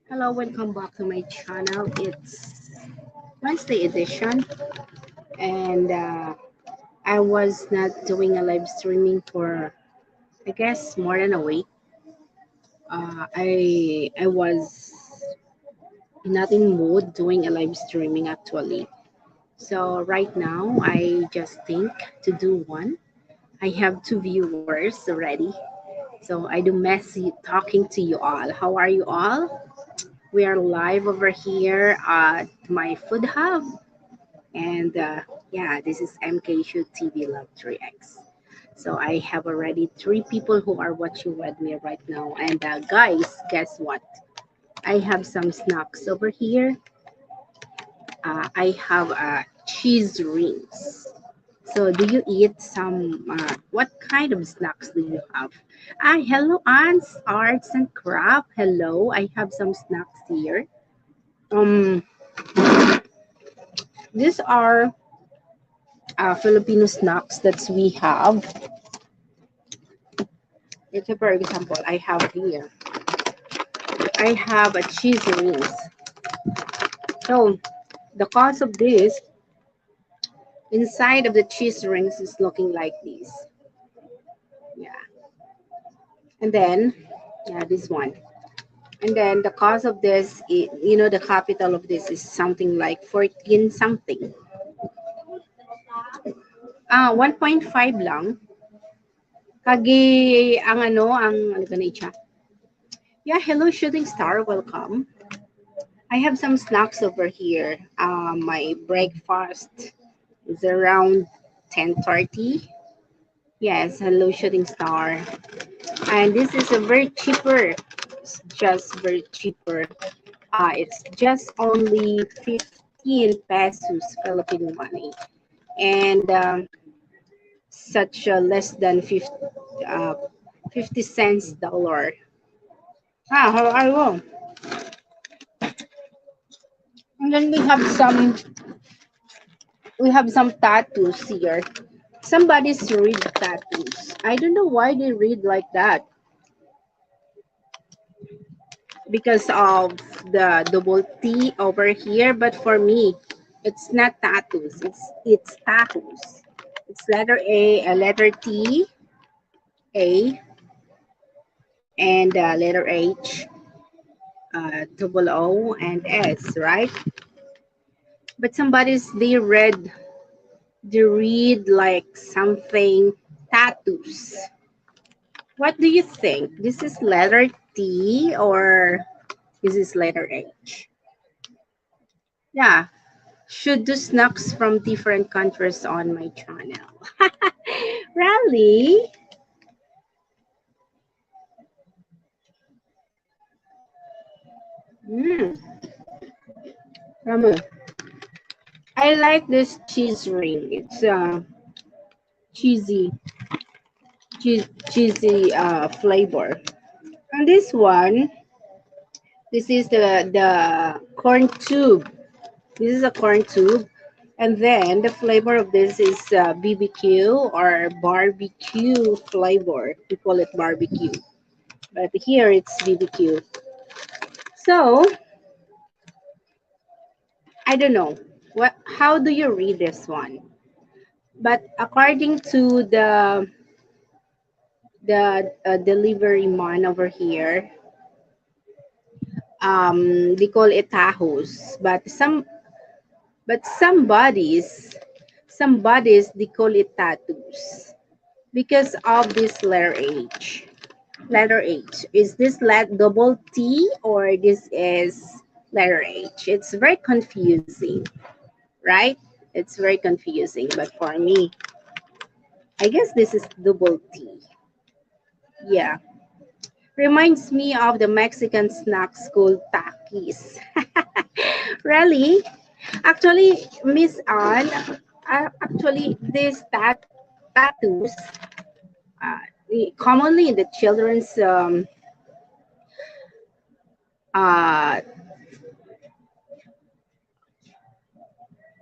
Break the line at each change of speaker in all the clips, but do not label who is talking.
Hello, welcome back to my channel. It's Wednesday edition, and I was not doing a live streaming for, I guess, more than a week. I was not in mood doing a live streaming actually. So right now, I just think to do one. I have two viewers already, so I do messy talking to you all. How are you all? We are live over here at my food hub. And yeah, this is MKShoot TV Love 3X. So I have already three people who are watching with me right now. And guys, guess what? I have some snacks over here. I have cheese rings. So do you eat some, what kind of snacks do you have? Hello, Aunts, Arts and Craft. Hello, I have some snacks here. Um, these are Filipino snacks that we have. It's a, for example, I have here. I have a cheese rings. So the cost of this inside of the cheese rings is looking like this. Yeah. And then, yeah, this one. And then the cost of this, the capital of this is something like 14 something. 1.5 lang. Kagi ang ano ganun siya. Yeah, hello Shooting Star, welcome. I have some snacks over here. My breakfast is around 10:30. Yes, hello Shooting Star. And this is a very cheaper. It's just very cheaper. It's just only 15 pesos Filipino money. And such less than 50 cents dollar. How are you? And then we have some tattoos here. Somebody's read tattoos. I don't know why they read like that. Because of the double T over here, but for me, it's not tattoos. It's tattoos. It's letter A, a letter T, A, and letter H, double O, and S, right? But they read like something tattoos. What do you think? This is letter T or this is letter H? Yeah, should do snacks from different countries on my channel. Really? Mm, Ramu. I like this cheese ring. It's cheesy, cheesy flavor. And this one, this is the corn tube. This is a corn tube. And then the flavor of this is BBQ or barbecue flavor. We call it barbecue. But here it's BBQ. So, I don't know. How do you read this one? But according to the delivery man over here, they call it tahos. But some bodies they call it tattoos because of this letter H. Letter H. Is this double T or this is letter H? It's very confusing, right? It's very confusing. But for me, I guess this is double T. Yeah. Reminds me of the Mexican snacks called Takis. Really? Actually, Miss Anne, actually, these tattoos, commonly in the children's uh,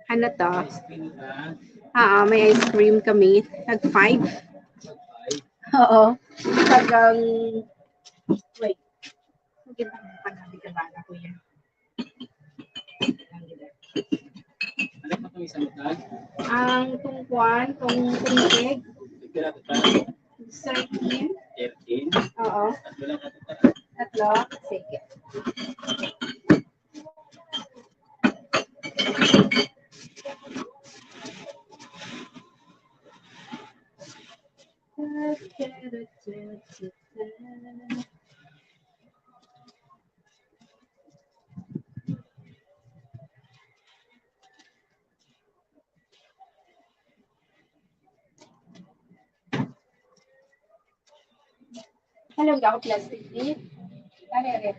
ano to? May ice cream kami. Nag-5. Oo. Tagang, wait. Mungkin panabi ka ba na kuya?
Ano pa itong isang tag?
Ang tungkwan, tungkig, sardine.
13.
Oo.
Tatlo lang ito pa.
Tatlo. Sige. Hello, ako plastic din. Ano rin?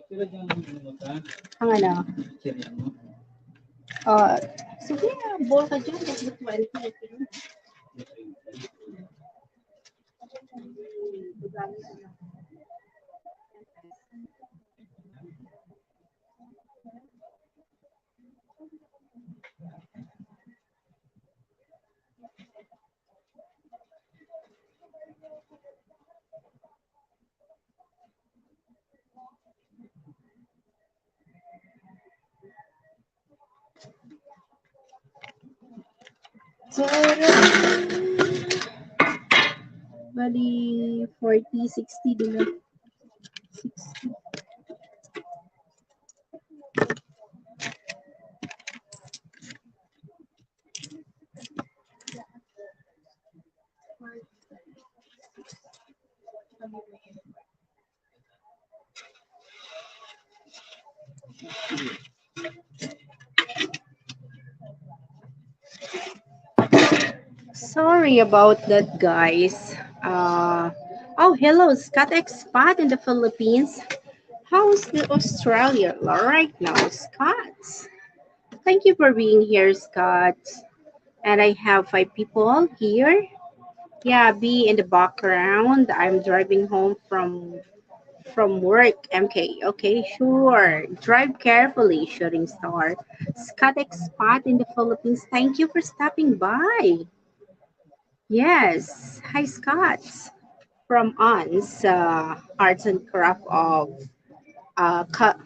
Pero dyan ano mo ta?
Ang ano?
Sirya mo.
Uh, sige, ball ka dyan. That's the 20. Bali, 40, 60 din na. 60. Sorry about that, guys. Oh, hello, Scott Expat in the Philippines. How's the Australia right now, Scott? Thank you for being here, Scott. And I have 5 people here. Yeah, be in the background. I'm driving home from work. MK. Okay, sure. Drive carefully, shooting star. Scott Expat in the Philippines. Thank you for stopping by. Yes. Hi, Scott. From Ons, Arts and Craft of Ca-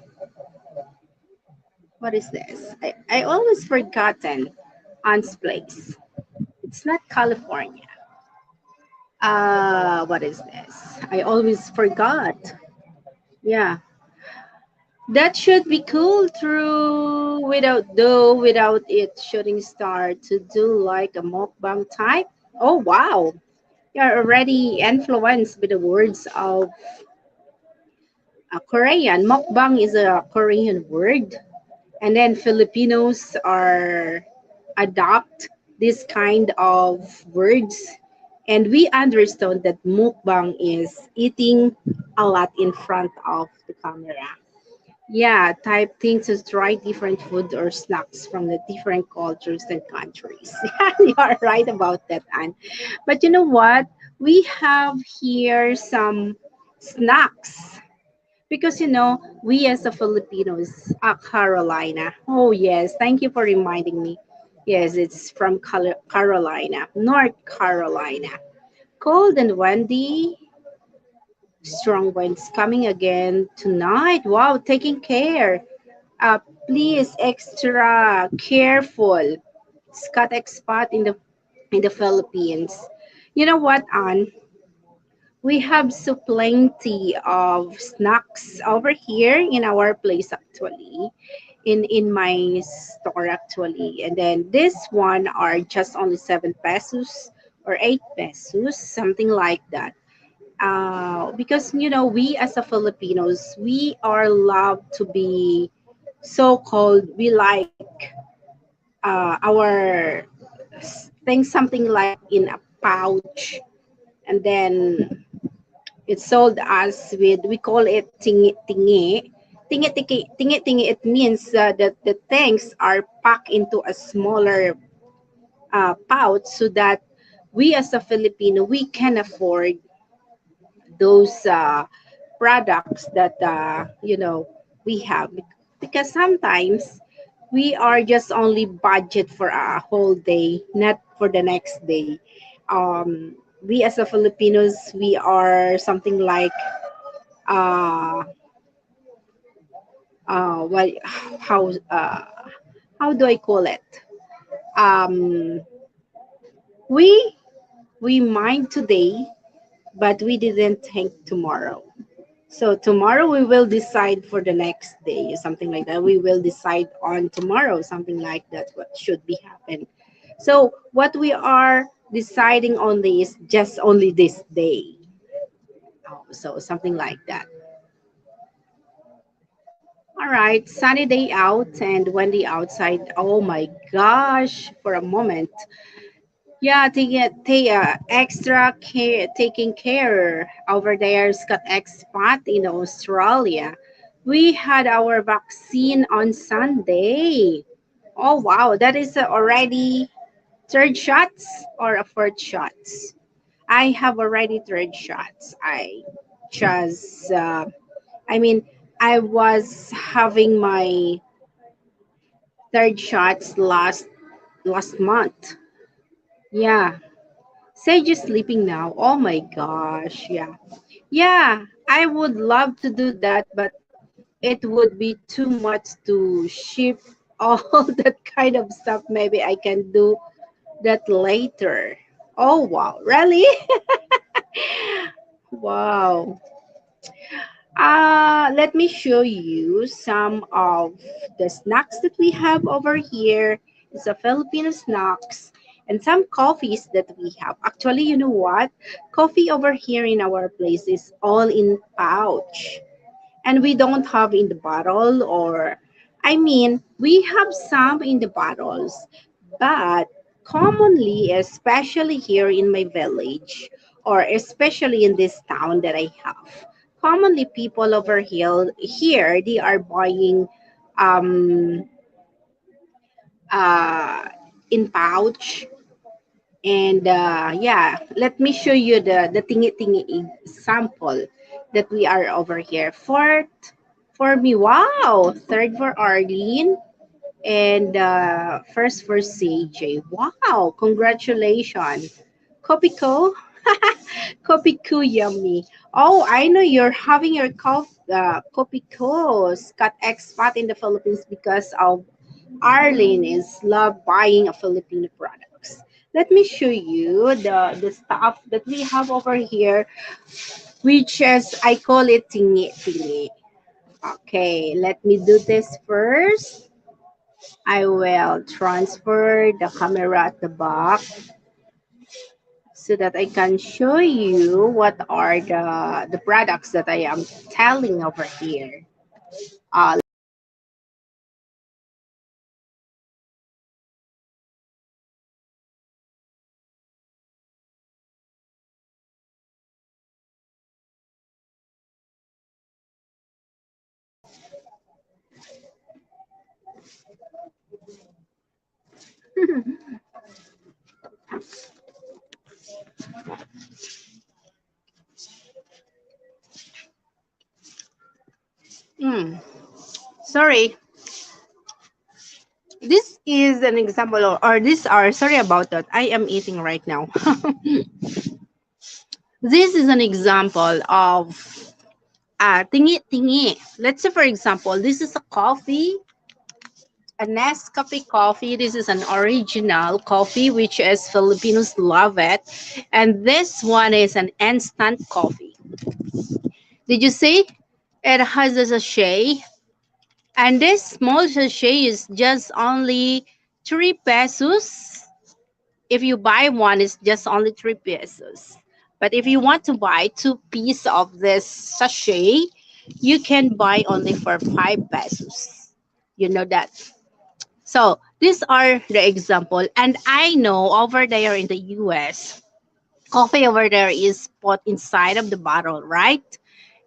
what is this? I always forgotten Ons place. It's not California. What is this? I always forgot. Yeah, that should be cool through without it shooting star to do like a mukbang type. Oh wow, you're already influenced by the words of Korean. Mukbang is a Korean word, and then Filipinos are adopt this kind of words, and we understand that mukbang is eating a lot in front of the camera. Yeah, type things to try different food or snacks from the different cultures and countries. You are right about that, Anne. But you know what? We have here some snacks because we as a Filipinos, Carolina. Oh yes, thank you for reminding me. Yes, it's from Carolina, North Carolina. Cold and windy, strong winds coming again tonight. Wow, taking care. Uh, Please extra careful. Scott expat in the Philippines. You know what, Anne? We have so plenty of snacks over here in our place actually, in my store actually. And then this one are just only 7 pesos or 8 pesos, something like that. Because we as a Filipinos, we are loved to be so called. We like our things something like in a pouch, and then it's sold as with we call it tingi tingi. tingi, it means that the things are packed into a smaller pouch so that we as a Filipino, we can afford those products that, we have. Because sometimes we are just only budget for a whole day, not for the next day. We as a Filipinos, we are something like, uh, what, how, uh, how do I call it? Um, we we mind today, but we didn't think tomorrow. So tomorrow we will decide for the next day, something like that. We will decide on tomorrow, something like that, what should be happen. So what we are deciding only is just only this day. So something like that. All right, sunny day out and windy outside. Oh my gosh, for a moment. Yeah, extra care, taking care over there, Scott Expat in Australia. We had our vaccine on Sunday. Oh wow, that is already third shots or a fourth shots. I have already third shots. Just, I mean, I was having my third shots last month. Yeah, Sage is sleeping now. Oh my gosh. Yeah. Yeah, I would love to do that, but it would be too much to ship all that kind of stuff. Maybe I can do that later. Oh wow, really? Wow. Let me show you some of the snacks that we have over here. It's a Filipino snacks and some coffees that we have. Actually, you know what? Coffee over here in our place is all in pouch. And we don't have in the bottle, or I mean, we have some in the bottles, but commonly, especially here in my village, or especially in this town that I have, commonly people over here they are buying um uh in pouch. And yeah, let me show you the tingy tingy example that we are over here. Fourth for me, wow. Third for Arlene, and first for CJ. Wow, congratulations. Kopiko, Kopiko, yummy. Oh, I know you're having your Kopiko Scott expat in the Philippines because of Arlene is love buying a Filipino products. Let me show you the stuff that we have over here, which is I call it tingi tingi. Okay, let me do this first. I will transfer the camera at the back so that I can show you what are the products that I am telling over here. Uh, mm, sorry, this is an example or these are, sorry about that. I am eating right now. This is an example of tingi tingi. Let's say, for example, this is a coffee, a Nescafe coffee. This is an original coffee, which is Filipinos love it. And this one is an instant coffee. Did you see? It has a sachet. And this small sachet is just only 3 pesos. If you buy one, it's just only 3 pesos. But if you want to buy 2 pieces of this sachet, you can buy only for 5 pesos. You know that. So these are the example. And I know over there in the US, coffee over there is put inside of the bottle, right?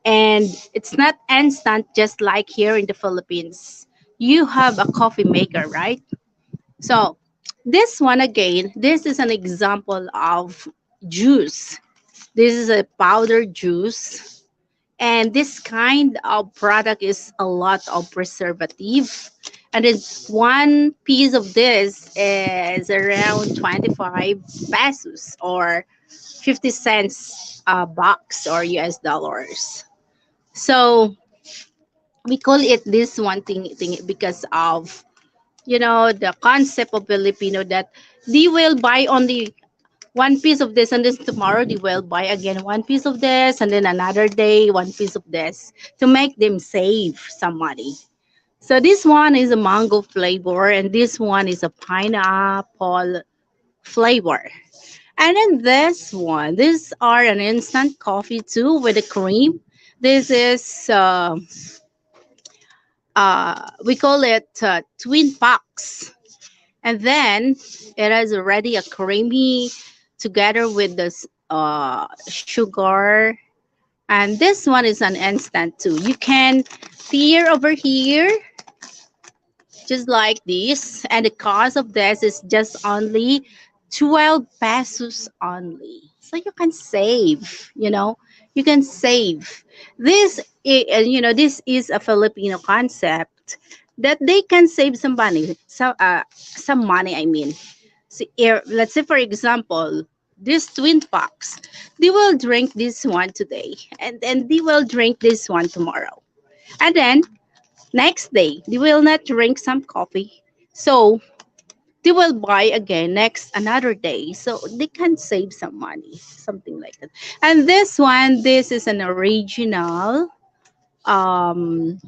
And it's not instant just like here in the Philippines. You have a coffee maker, right? So this one again, this is an example of juice. This is a powdered juice. And this kind of product is a lot of preservative. And then one piece of this is around 25 pesos or 50 cents a box or US dollars. So we call it this one thing because of the concept of Filipino that they will buy only one piece of this, and then tomorrow they will buy again one piece of this, and then another day one piece of this to make them save some money. So this one is a mango flavor, and this one is a pineapple flavor. And then this one, these are an instant coffee too with the cream. This is we call it twin packs, and then it is already a creamy together with this sugar. And this one is an instant too. You can peer over here just like this, and the cost of this is just only 12 pesos only. So you can save, you can save. This is a Filipino concept that they can save some money, some money, I mean. See, let's say, for example, this twin packs, they will drink this one today, and then they will drink this one tomorrow. And then next day, they will not drink some coffee. So they will buy again next another day. So they can save some money, something like that. And this one, this is an um,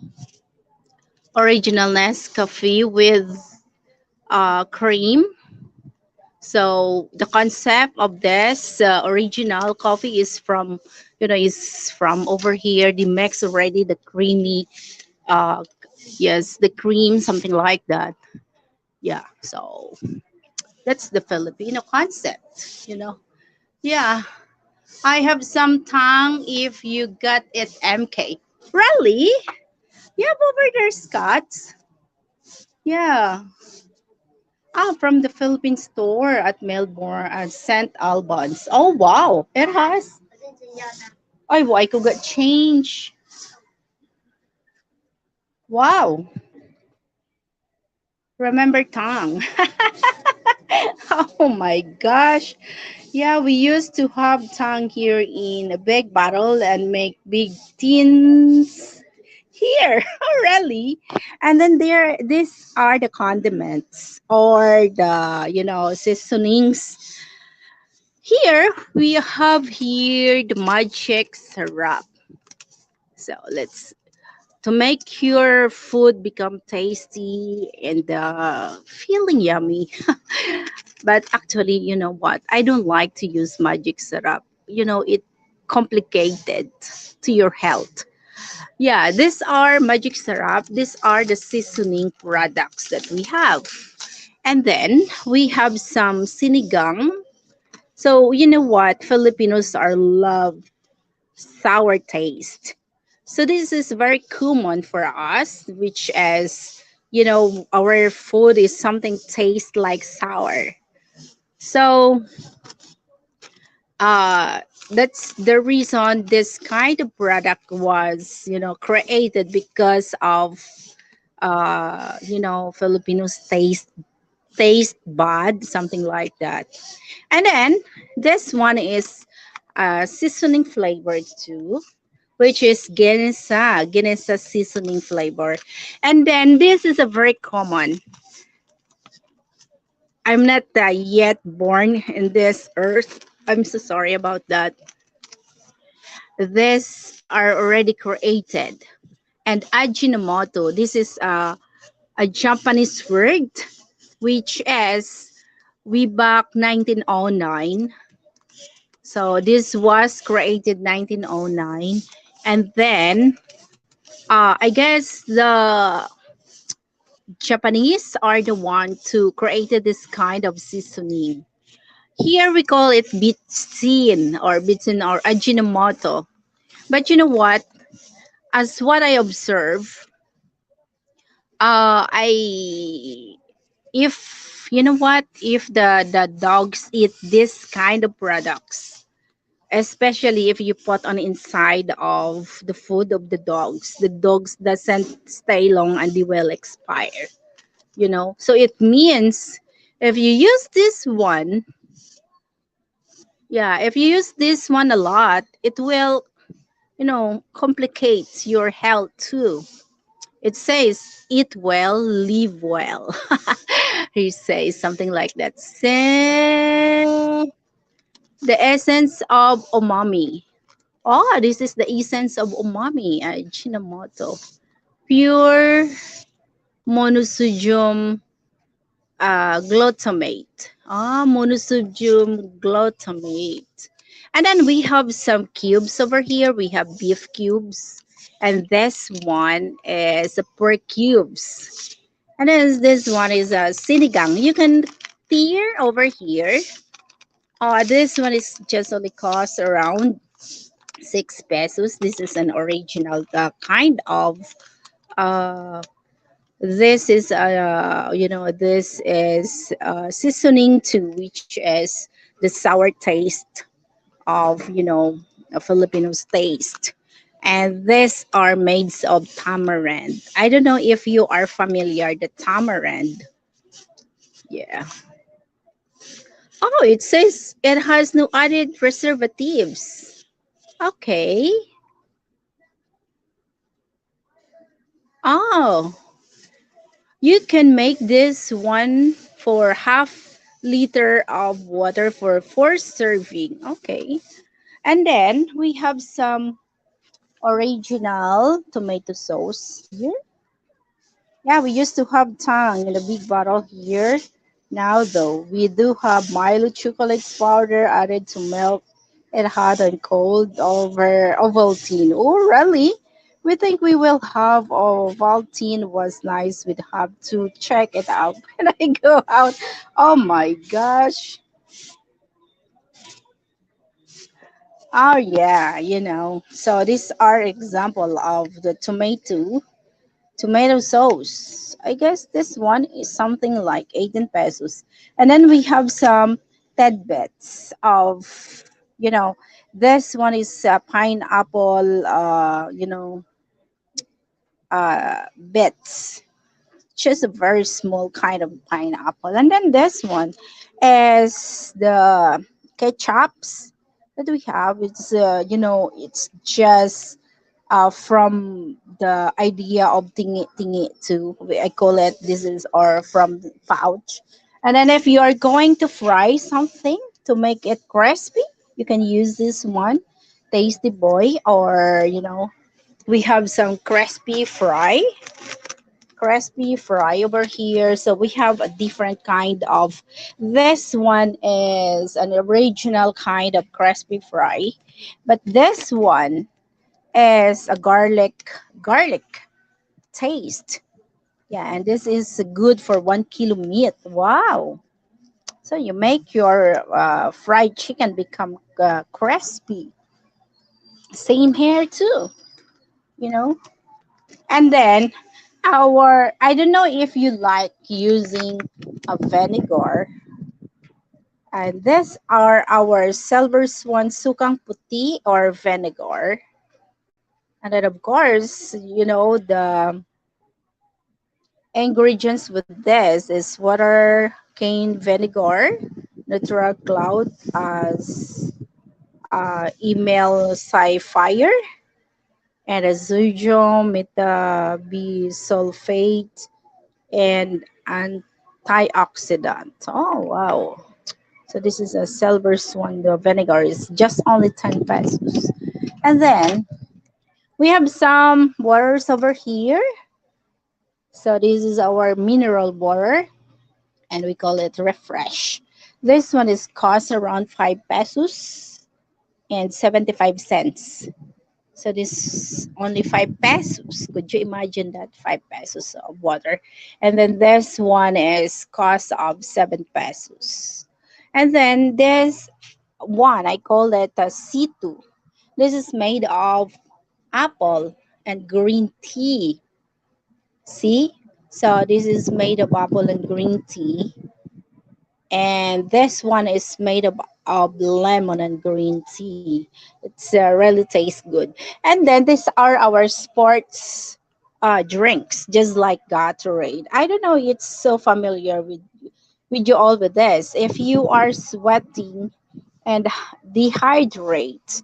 original Nescafe with cream. So the concept of this original coffee is from over here. They mix already the creamy, uh, yes, the cream, something like that. Yeah. So that's the Filipino concept. Yeah. I have some tongue if you got it, MK. Really? You have over there, Scott? Yeah. Ah, from the Philippine store at Melbourne at St. Albans. Oh, wow. It has. Ay, why ko got change? Wow. Remember tongue. Oh my gosh. Yeah, we used to have tongue here in a big bottle and make big tins here. Oh, really? And then these are the condiments or the, seasonings. Here we have here the magic syrup. So let's to make your food become tasty and feeling yummy. But actually, you know what? I don't like to use magic syrup. It complicated to your health. Yeah, these are magic syrup. These are the seasoning products that we have. And then we have some sinigang. So you know what? Filipinos are love sour taste. So this is very common for us, which is, our food is something taste like sour. So uh, that's the reason this kind of product was, created because of, Filipinos taste bud, something like that. And then this one is seasoning flavor too, which is Ginesa seasoning flavor. And then this is a very common. I'm not yet born in this earth. I'm so sorry about that. These are already created. And Ajinomoto, this is a Japanese word, which is way back 1909. So this was created 1909. And then I guess the Japanese are the one to created this kind of seasoning. Here we call it bitsin or Ajinomoto. But you know what? as what I observe, I if you know what, if the dogs eat this kind of products, especially if you put on inside of the food of the dogs doesn't stay long and they will expire. So it means if you use this one, yeah, if you use this one a lot, it will complicate your health too. It says eat well, live well. He says something like that. Say the essence of umami. Oh, this is the essence of umami, Ajinomoto. Pure monosodium glutamate. Monosodium glutamate. And then we have some cubes over here. We have beef cubes. And this one is pork cubes. And then this one is a sinigang. You can tear over here. This one is just only cost around 6 pesos. This is an original kind of uh, this is seasoning too, which is the sour taste of a Filipino's taste. And these are made of tamarind. I don't know if you are familiar the tamarind. Yeah. Oh, it says it has no added preservatives. Okay. Oh, you can make this one for half liter of water for 4 serving. Okay. And then we have some original tomato sauce here. Yeah, we used to have Tang in a big bottle here. Now, though, we do have Milo chocolate powder added to milk it hot and cold over Ovaltine. Oh, really? We think we will have Ovaltine was nice. We'd have to check it out when I go out. Oh my gosh. Oh yeah, So these are example of the tomato sauce. I guess this one is something like 18 pesos. And then we have some tidbits of, you know, this one is pineapple, bits. Just a very small kind of pineapple. And then this one is the ketchups that we have. It's just from the idea of tingi to I call it this is or from the pouch. And then if you are going to fry something to make it crispy, you can use this one, Tasty Boy, or we have some crispy fry over here. So we have a different kind of this one is an original kind of crispy fry, but this one is a garlic taste. Yeah, and this is good for 1 kilo meat. Wow. So you make your fried chicken become crispy. Same here too, you know. And then I don't know if you like using a vinegar. And these are our silver swan sukang puti or vinegar. And then of course, the ingredients with this is water, cane vinegar, natural cloud as email fire, and a sodium metabisulfate and antioxidant. Oh wow! So this is a silver swan. The vinegar is just only 10 pesos. And then we have some waters over here. So this is our mineral water and we call it refresh. This one is cost around 5 pesos and 75 cents. So this only 5 pesos. Could you imagine that? 5 pesos of water. And then this one is cost of 7 pesos. And then this one, I call it a C2. This is made of apple
and green tea. See? So this is made of apple and green tea. And this one is made of lemon and green tea. It's really tastes good. And then these are our sports drinks, just like Gatorade. I don't know, it's so familiar with you all with this. If you are sweating and dehydrate,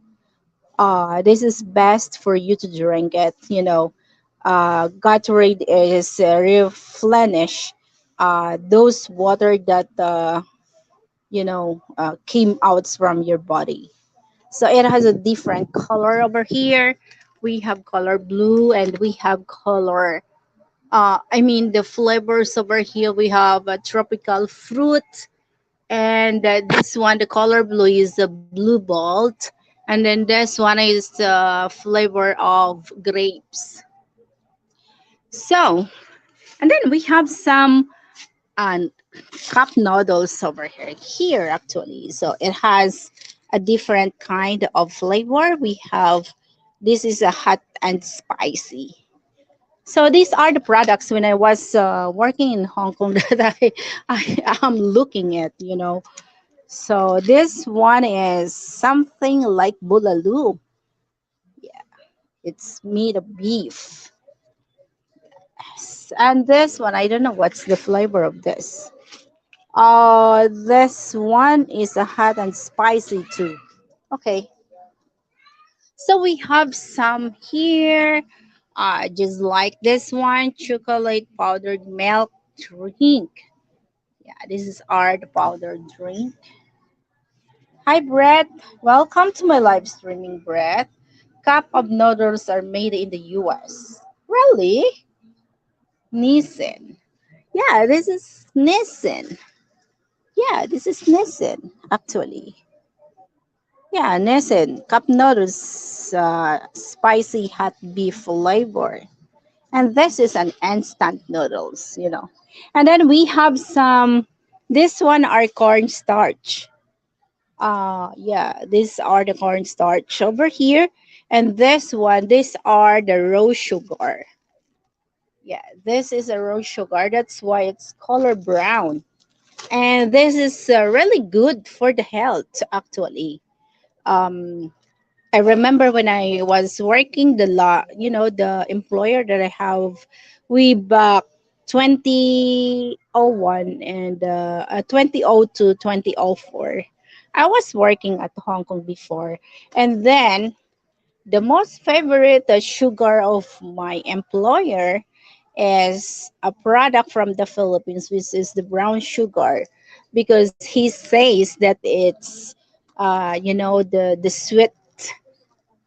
this is best for you to drink it. Gatorade is replenish those water that came out from your body. So it has a different color over here. We have color blue and we have color. I mean the flavors over here. We have a tropical fruit, and this one, the color blue, is the blue bolt, and then this one is the flavor of grapes. So, and then we have some uh, cup noodles over here actually. So it has a different kind of flavor. We have, this is a hot and spicy. So these are the products when I was working in Hong Kong that I am looking at. So this one is something like bulaloo. Yeah, it's made of beef. And this one, I don't know what's the flavor of this. This one is a hot and spicy too. Okay, so we have some here, just like this one, chocolate powdered milk drink. Yeah, this is our powdered drink. Hi, Brett. Welcome to my live streaming, Brett. Cup of noodles are made in the US. Really? Nissan. Yeah, this is Nissan. Yeah, this is Nissan, actually. Yeah, Nissan. Cup noodles, spicy hot beef flavor. And this is an instant noodles. And then we have some, this one are cornstarch. Yeah, these are the cornstarch over here. And this one, these are the raw sugar. Yeah, this is a raw sugar. That's why it's color brown. And this is really good for the health, actually. Um, I remember when I was working the employer that I have way back 2001 and 2002, 2004. I was working at Hong Kong before. And then the most favorite sugar of my employer is a product from the Philippines, which is the brown sugar, because he says that it's, the sweet,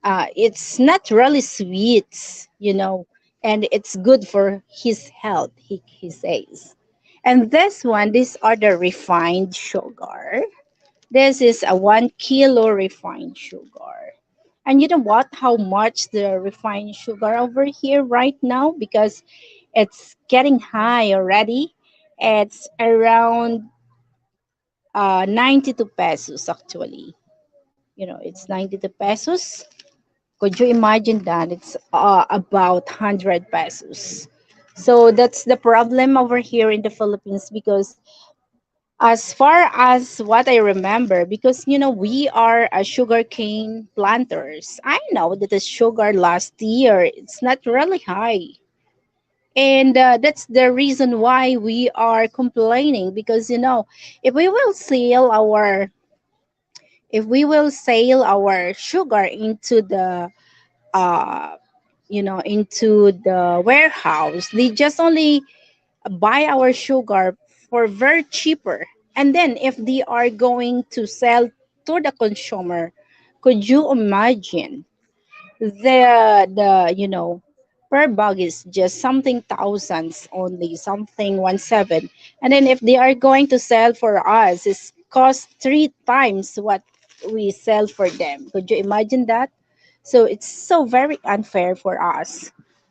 it's not really sweet, and it's good for his health, he says. And this one, these are the refined sugar. This is a 1 kilo refined sugar. And you know what? How much the refined sugar over here right now? Because it's getting high already. It's around 92 pesos actually. It's 92 pesos. Could you imagine that? It's about 100 pesos. So that's the problem over here in the Philippines, because as far as what I remember, because we are a sugarcane planters. I know that the sugar last year it's not really high, and that's the reason why we are complaining. Because if we will sell our sugar uh into the warehouse, they just only buy our sugar for very cheaper. And then if they are going to sell to the consumer, could you imagine the per bag is just something thousands only, something 1.7. And then if they are going to sell for us, it's cost 3 times what we sell for them. Could you imagine that? So it's so very unfair for us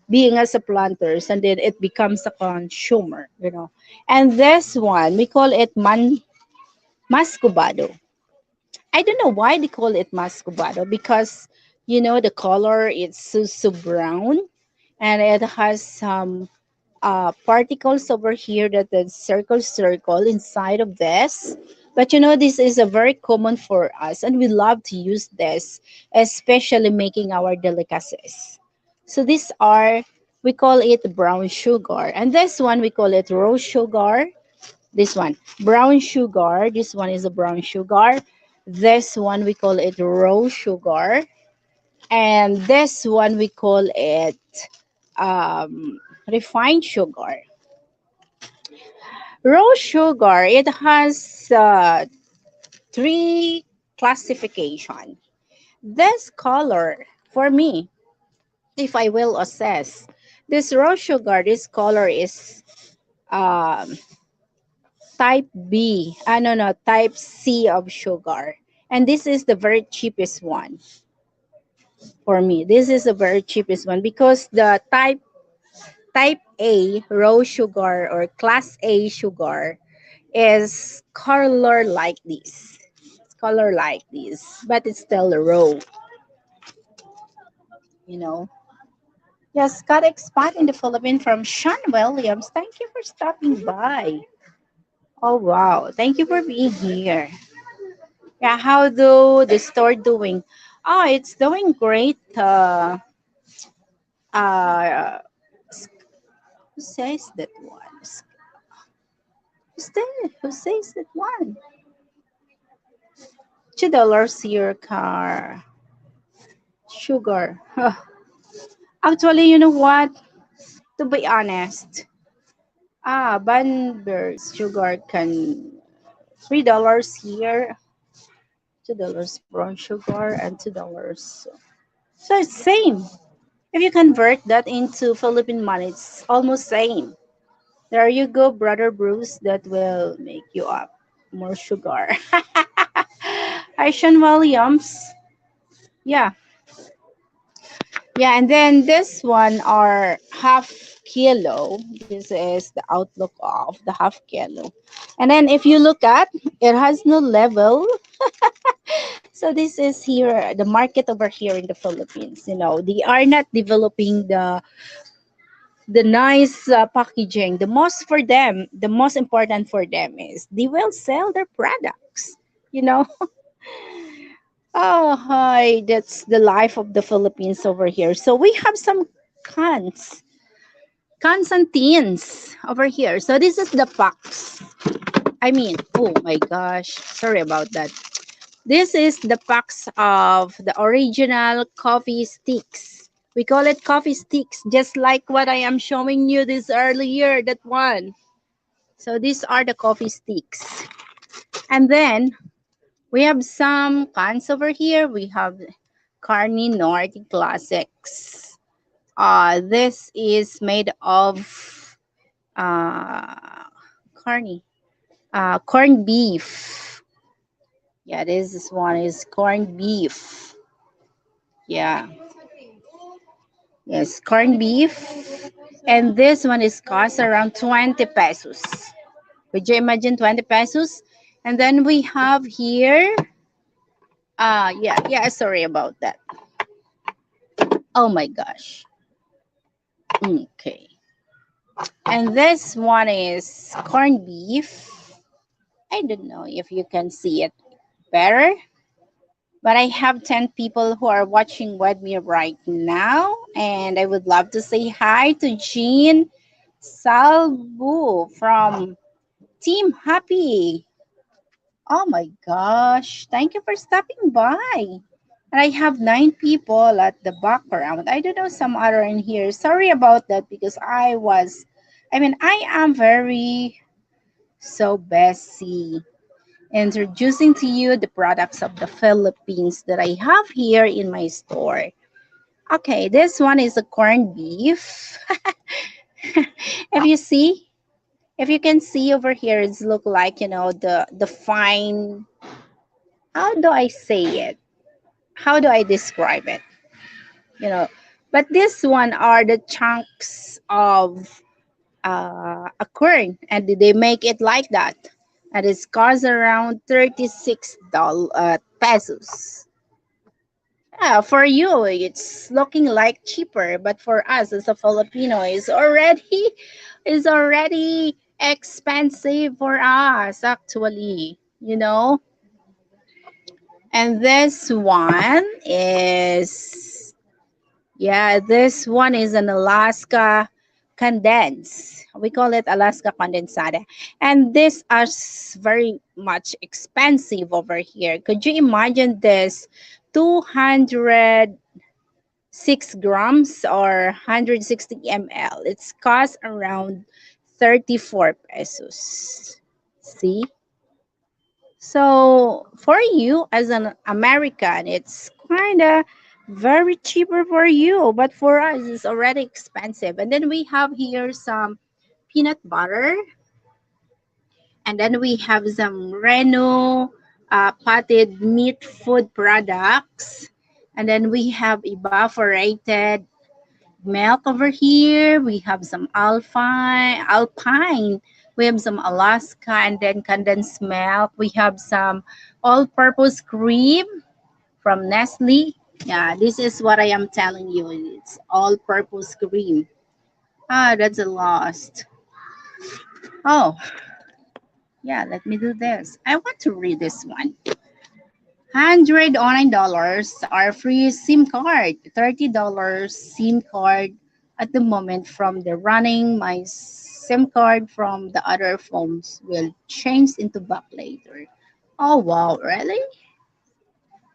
being as a planters, and then it becomes a consumer. And this one, we call it mascubado. I don't know why they call it mascubado, because the color is so brown. and it has some particles over here that the circle inside of this. But you know, this is a very common for us, and we love to use this, especially making our delicacies. So these are, we call it brown sugar, and this one we call it rose sugar. This one, brown sugar. This one is a brown sugar. This one we call it rose sugar, and this one we call it refined sugar. Rose sugar, it has three classification. This color, for me, if I will assess, this rose sugar, this color is um, type B. No, no, type C of sugar. And this is the very cheapest one for me. This is the very cheapest one because the type A rose sugar or class A sugar is color like this. It's color like this, but it's still raw, you know. Yes, got expat in the Philippines from Sean Williams. Thank you for stopping by. Oh wow, thank you for being here. Yeah, how do the store doing? Oh, it's doing great. Uh, who says that one? Who's that? Who says that one? $2 your car. Sugar. Actually, you know what? To be honest, Banbers sugar can $3 here, $2 brown sugar, and $2. So it's same. If you convert that into Philippine money, it's almost same. There you go, brother Bruce. That will make you up more sugar. Hi, Sean Williams. Yeah, yeah, and then this one are half kilo. This is the outlook of the half kilo. And then if you look at, it has no level. So this is here, the market over here in the Philippines. You know, they are not developing the nice packaging. The most for them, the most important for them is they will sell their products. You know, oh hi, that's the life of the Philippines over here. So we have some cans Constantine's over here. So this is the packs. I mean, oh my gosh, sorry about that. This is the packs of the original coffee sticks. We call it coffee sticks, just like what I am showing you this earlier, that one. So these are the coffee sticks. And then we have some cans over here. We have Carney Nordic Classics. This is made of uh, corny, corned beef. Yeah, this one is corned beef. Yeah, yes, corned beef. And this one is cost around 20 pesos. Would you imagine 20 pesos? And then we have here, yeah, sorry about that. Oh my gosh. Okay. And this one is corned beef. I don't know if you can see it better. But I have 10 people who are watching with me right now. And I would love to say hi to Jean Salbu from Team Happy. Oh my gosh. Thank you for stopping by. And I have 9 people at the background. I don't know some other in here. Sorry about that because I am very so busy introducing to you the products of the Philippines that I have here in my store. Okay, this one is a corned beef. if you see, if you can see over here, it's look like, you know, the fine, how do I say it? How do I describe it? You know, but this one are the chunks of a corn, and they make it like that. And it's cost around $36 pesos. Yeah, for you, it's looking like cheaper, but for us as a Filipino, is already expensive for us actually. And this one is Yeah, this one is an Alaska condense. We call it Alaska condensada. And these are very much expensive over here. Could you imagine this? 206 grams or 160 ml. It's cost around 34 pesos. See? So for you as an American, it's kind of very cheaper for you, but for us, it's already expensive. And then we have here some peanut butter, and then we have some Reno potted meat food products, and then we have evaporated milk over here. We have some alpine. We have some Alaska and then condensed milk. We have some all-purpose cream from Nestle. Yeah, this is what I am telling you. It's all-purpose cream. Ah, that's a lost. Oh, yeah, let me do this. I want to read this one. $109 are free SIM card. $30 SIM card at the moment from the running. My SIM card from the other phones will change into back later. Oh wow, really?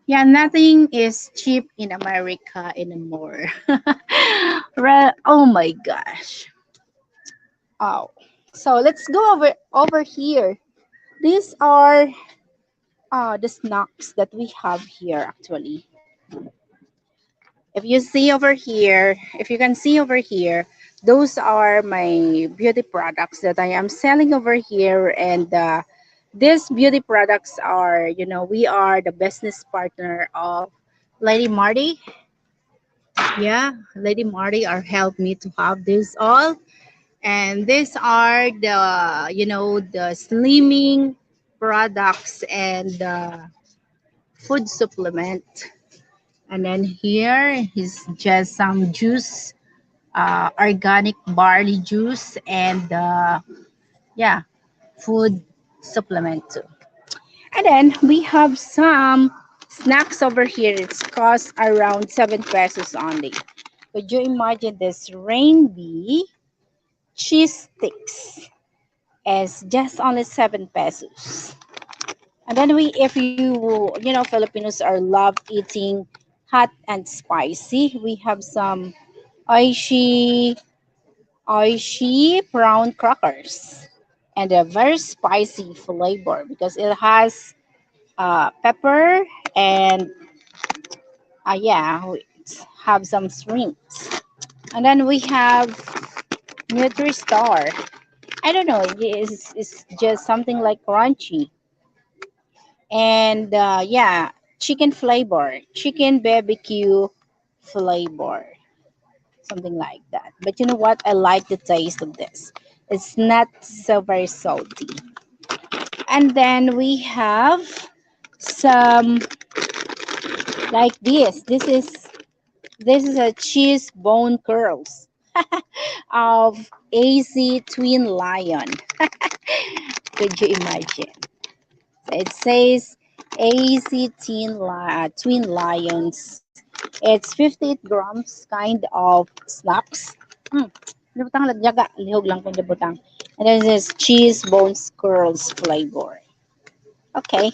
Yeah, nothing is cheap in America anymore. Oh my gosh. Oh. So let's go over here. These are the snacks that we have here actually. If you can see over here, those are my beauty products that I am selling over here. And these beauty products are, we are the business partner of Lady Marty. Yeah, Lady Marty are helped me to have this all. And these are the slimming products and food supplement. And then here is just some juice, organic barley juice, and yeah, food supplement too. And then we have some snacks over here. It's cost around 7 pesos only. Could you imagine this rain bee cheese sticks is just only 7 pesos. And then if Filipinos are love eating hot and spicy, we have some oishi oishi brown crackers, and a very spicy flavor because it has pepper and yeah, we have some shrimps. And then we have Nutri-Star. I don't know, it's just something like crunchy. And yeah, chicken flavor, chicken barbecue flavor, something like that. But you know what? I like the taste of this. It's not so very salty. And then we have some like this. This is a cheese bone curls of AC Twin Lion. Could you imagine? So it says AC Twin Lions. It's 58 grams kind of snacks. Mm. Libutang lagyaga, lihog lang kung libutang. And then this cheese bones curls flavor. Okay.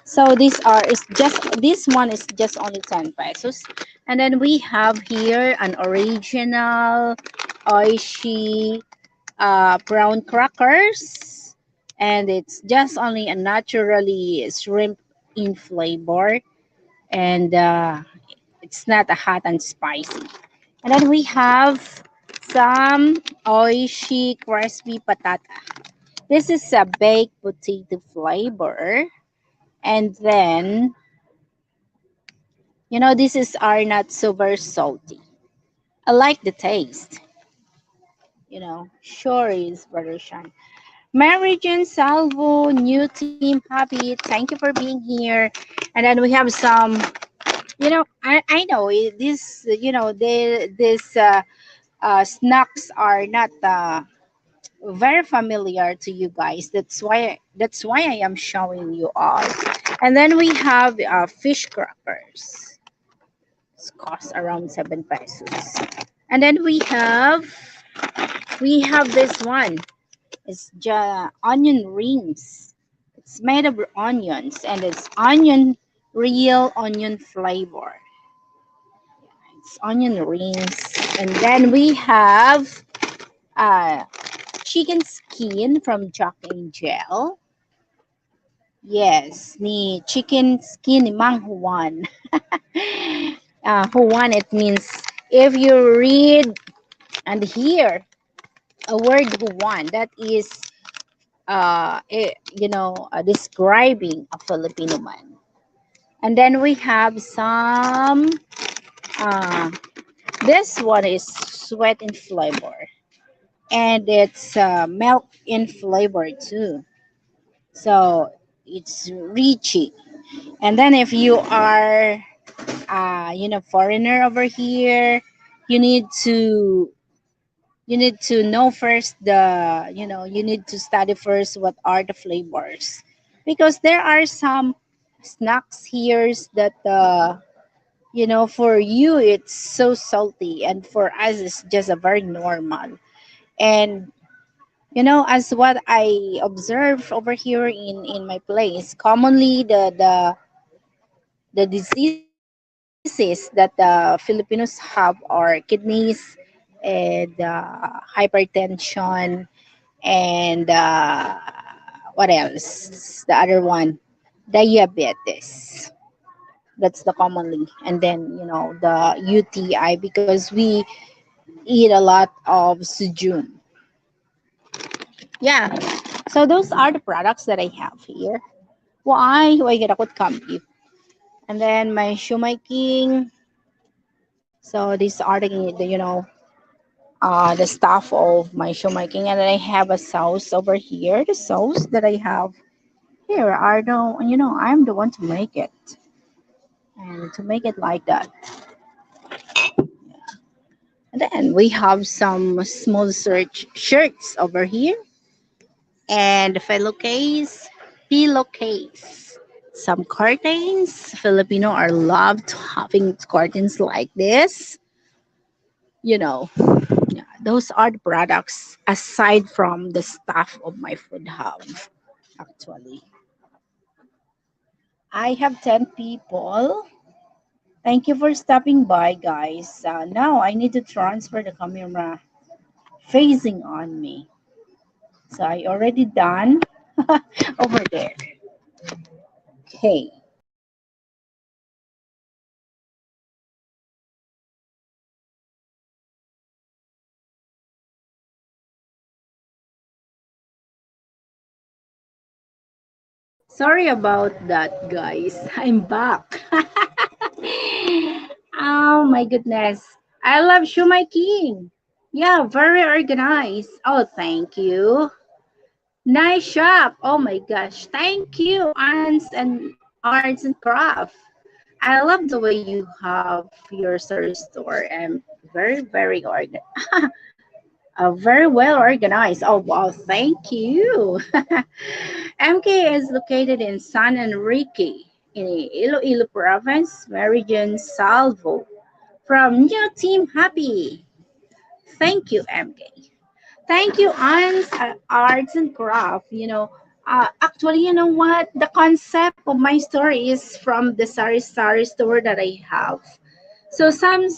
So this one is just only 10 pesos. And then we have here an original Oishi brown crackers, and it's just only a naturally shrimp in flavor, and it's not a hot and spicy. And then we have some Oishi crispy patata. This is a baked potato flavor. And then, this is are not super salty. I like the taste. Sure is, Brother Sean. Mary Jane Salvo, new team, happy. Thank you for being here. And then we have some I know this, these snacks are not very familiar to you guys. That's why I am showing you all. And then we have fish crackers. It costs around 7 pesos. And then we have this one. It's onion rings. It's made of onions and it's real onion flavor. It's onion rings. And then we have uh, chicken skin from Jack and Jill. Yes, ni chicken skin ni Mang Juan. Juan, it means if you read and hear a word Juan, that is, describing a Filipino man. And then we have some, uh, this one is sweet in flavor. And it's milk in flavor too. So it's richy. And then if you are, foreigner over here, you need to know first you need to study first what are the flavors, because there are some snacks here that for you it's so salty, and for us it's just a very normal. And as what I observe over here in my place, commonly the diseases that the Filipinos have are kidneys and hypertension and what else? The other one, diabetes. That's the commonly. And then the UTI, because we eat a lot of sujum. Yeah. So those are the products that I have here. Why get a good copy? And then my shoemaking. So these are the stuff of my shoemaking, and then I have a sauce over here. The sauce that I have here are I'm the one to make it, and to make it like that. And then we have some small search shirts over here, and the pillowcase. Some curtains. Filipino are loved having curtains like this. You know, yeah, those are the products aside from the stuff of my food hub. Actually, I have 10 people. Thank you for stopping by, guys. Now I need to transfer the camera facing on me. So I already done over there. Okay. Sorry about that, guys. I'm back. Oh my goodness. I love Shumai King. Yeah, very organized. Oh, thank you. Nice shop. Oh my gosh. Thank you, Arts and Craft. I love the way you have your service store and very very well organized. Oh wow, thank you. MK is located in San Enrique in Iloilo province, Meridian Salvo. From New Team Happy. Thank you, MK. Thank you, Arts and Craft. Actually, you know what? The concept of my story is from the Sari Sari store that I have. So some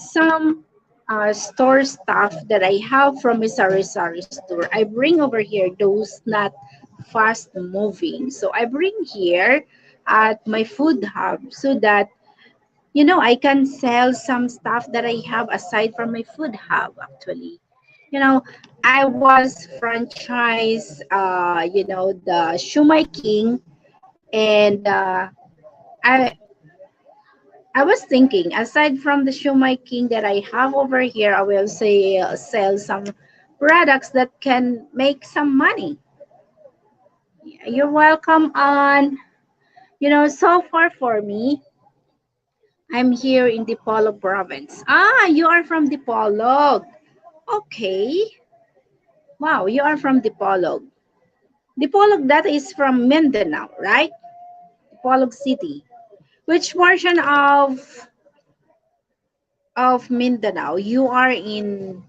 store stuff that I have from a Sari Sari store, I bring over here those not fast moving. So I bring here at my food hub so that I can sell some stuff that I have aside from my food hub. Actually, I was franchise the Shumai King, and I was thinking, aside from the Shumai King that I have over here, I will say sell some products that can make some money. You're welcome on, so far for me,
I'm here in Dipolog province. Ah, you are from Dipolog. Okay. Wow, you are from Dipolog. Dipolog, that is from Mindanao, right? Dipolog City. Which portion of Mindanao? You are in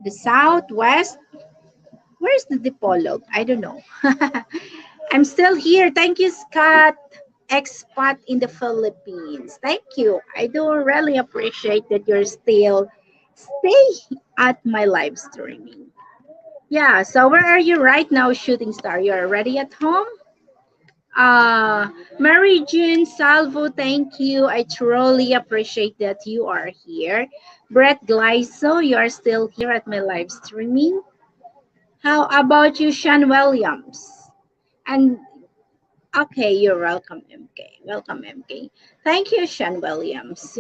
the southwest. Where's the Dipolog? I don't know. I'm still here. Thank you, Scott. Expat in the Philippines. Thank you. I do really appreciate that you're still stay at my live streaming. Yeah, so where are you right now, shooting star? You're already at home? Uh, Mary Jane Salvo, thank you. I truly appreciate that you are here. Brett Glyso, you are still here at my live streaming. How about you, Sean Williams? And okay, you're welcome, MK. Welcome, MK. Thank you, Sean Williams.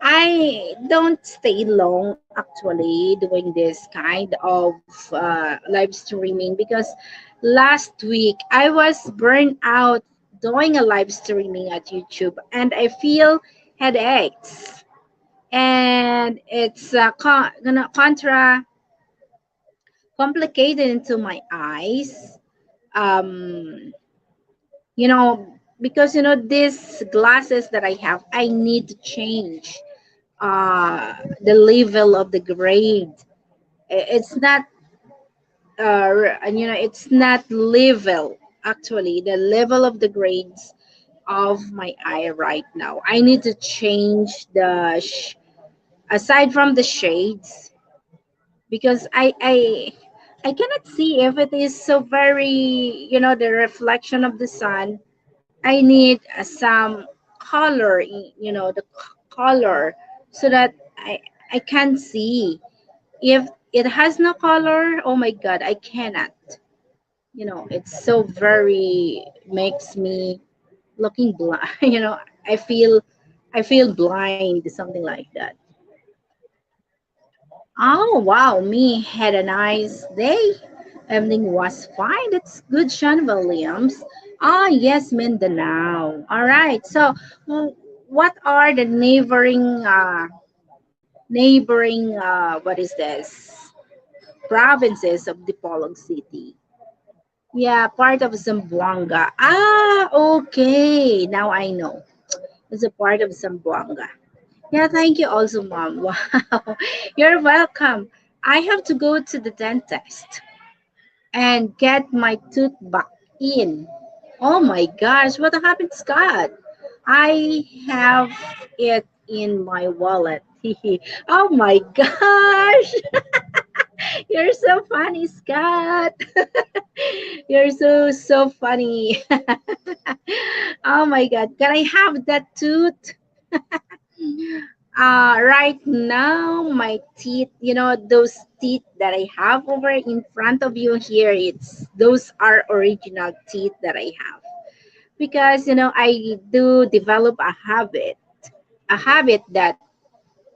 I don't stay long actually doing this kind of live streaming because last week I was burned out doing a live streaming at YouTube and I feel headaches and it's gonna contra complicated into my eyes. Um, because these glasses that I have, I need to change the level of the grade. It's not it's not level actually the level of the grades of my eye right now. I need to change aside from the shades because I cannot see if it is so very the reflection of the sun. I need some color, the color, so that I can see. If it has no color, oh my God, I cannot. It's so very makes me looking blind. I feel I feel blind, something like that. Oh wow, me had a nice day. Everything was fine. That's good, Sean Williams. Ah yes, Mindanao. All right. So, what are the what is this? Provinces of Dipolog City? Yeah, part of Zamboanga. Ah, okay. Now I know. It's a part of Zamboanga. Yeah, thank you also, Mom. Wow. You're welcome. I have to go to the dentist and get my tooth back in. Oh my gosh, what happened, Scott? I have it in my wallet. Oh my gosh, you're so funny, Scott. You're so funny. Oh my god, can I have that tooth? Right now, my teeth, those teeth that I have over in front of you here, those are original teeth that I have. Because, I do develop a habit that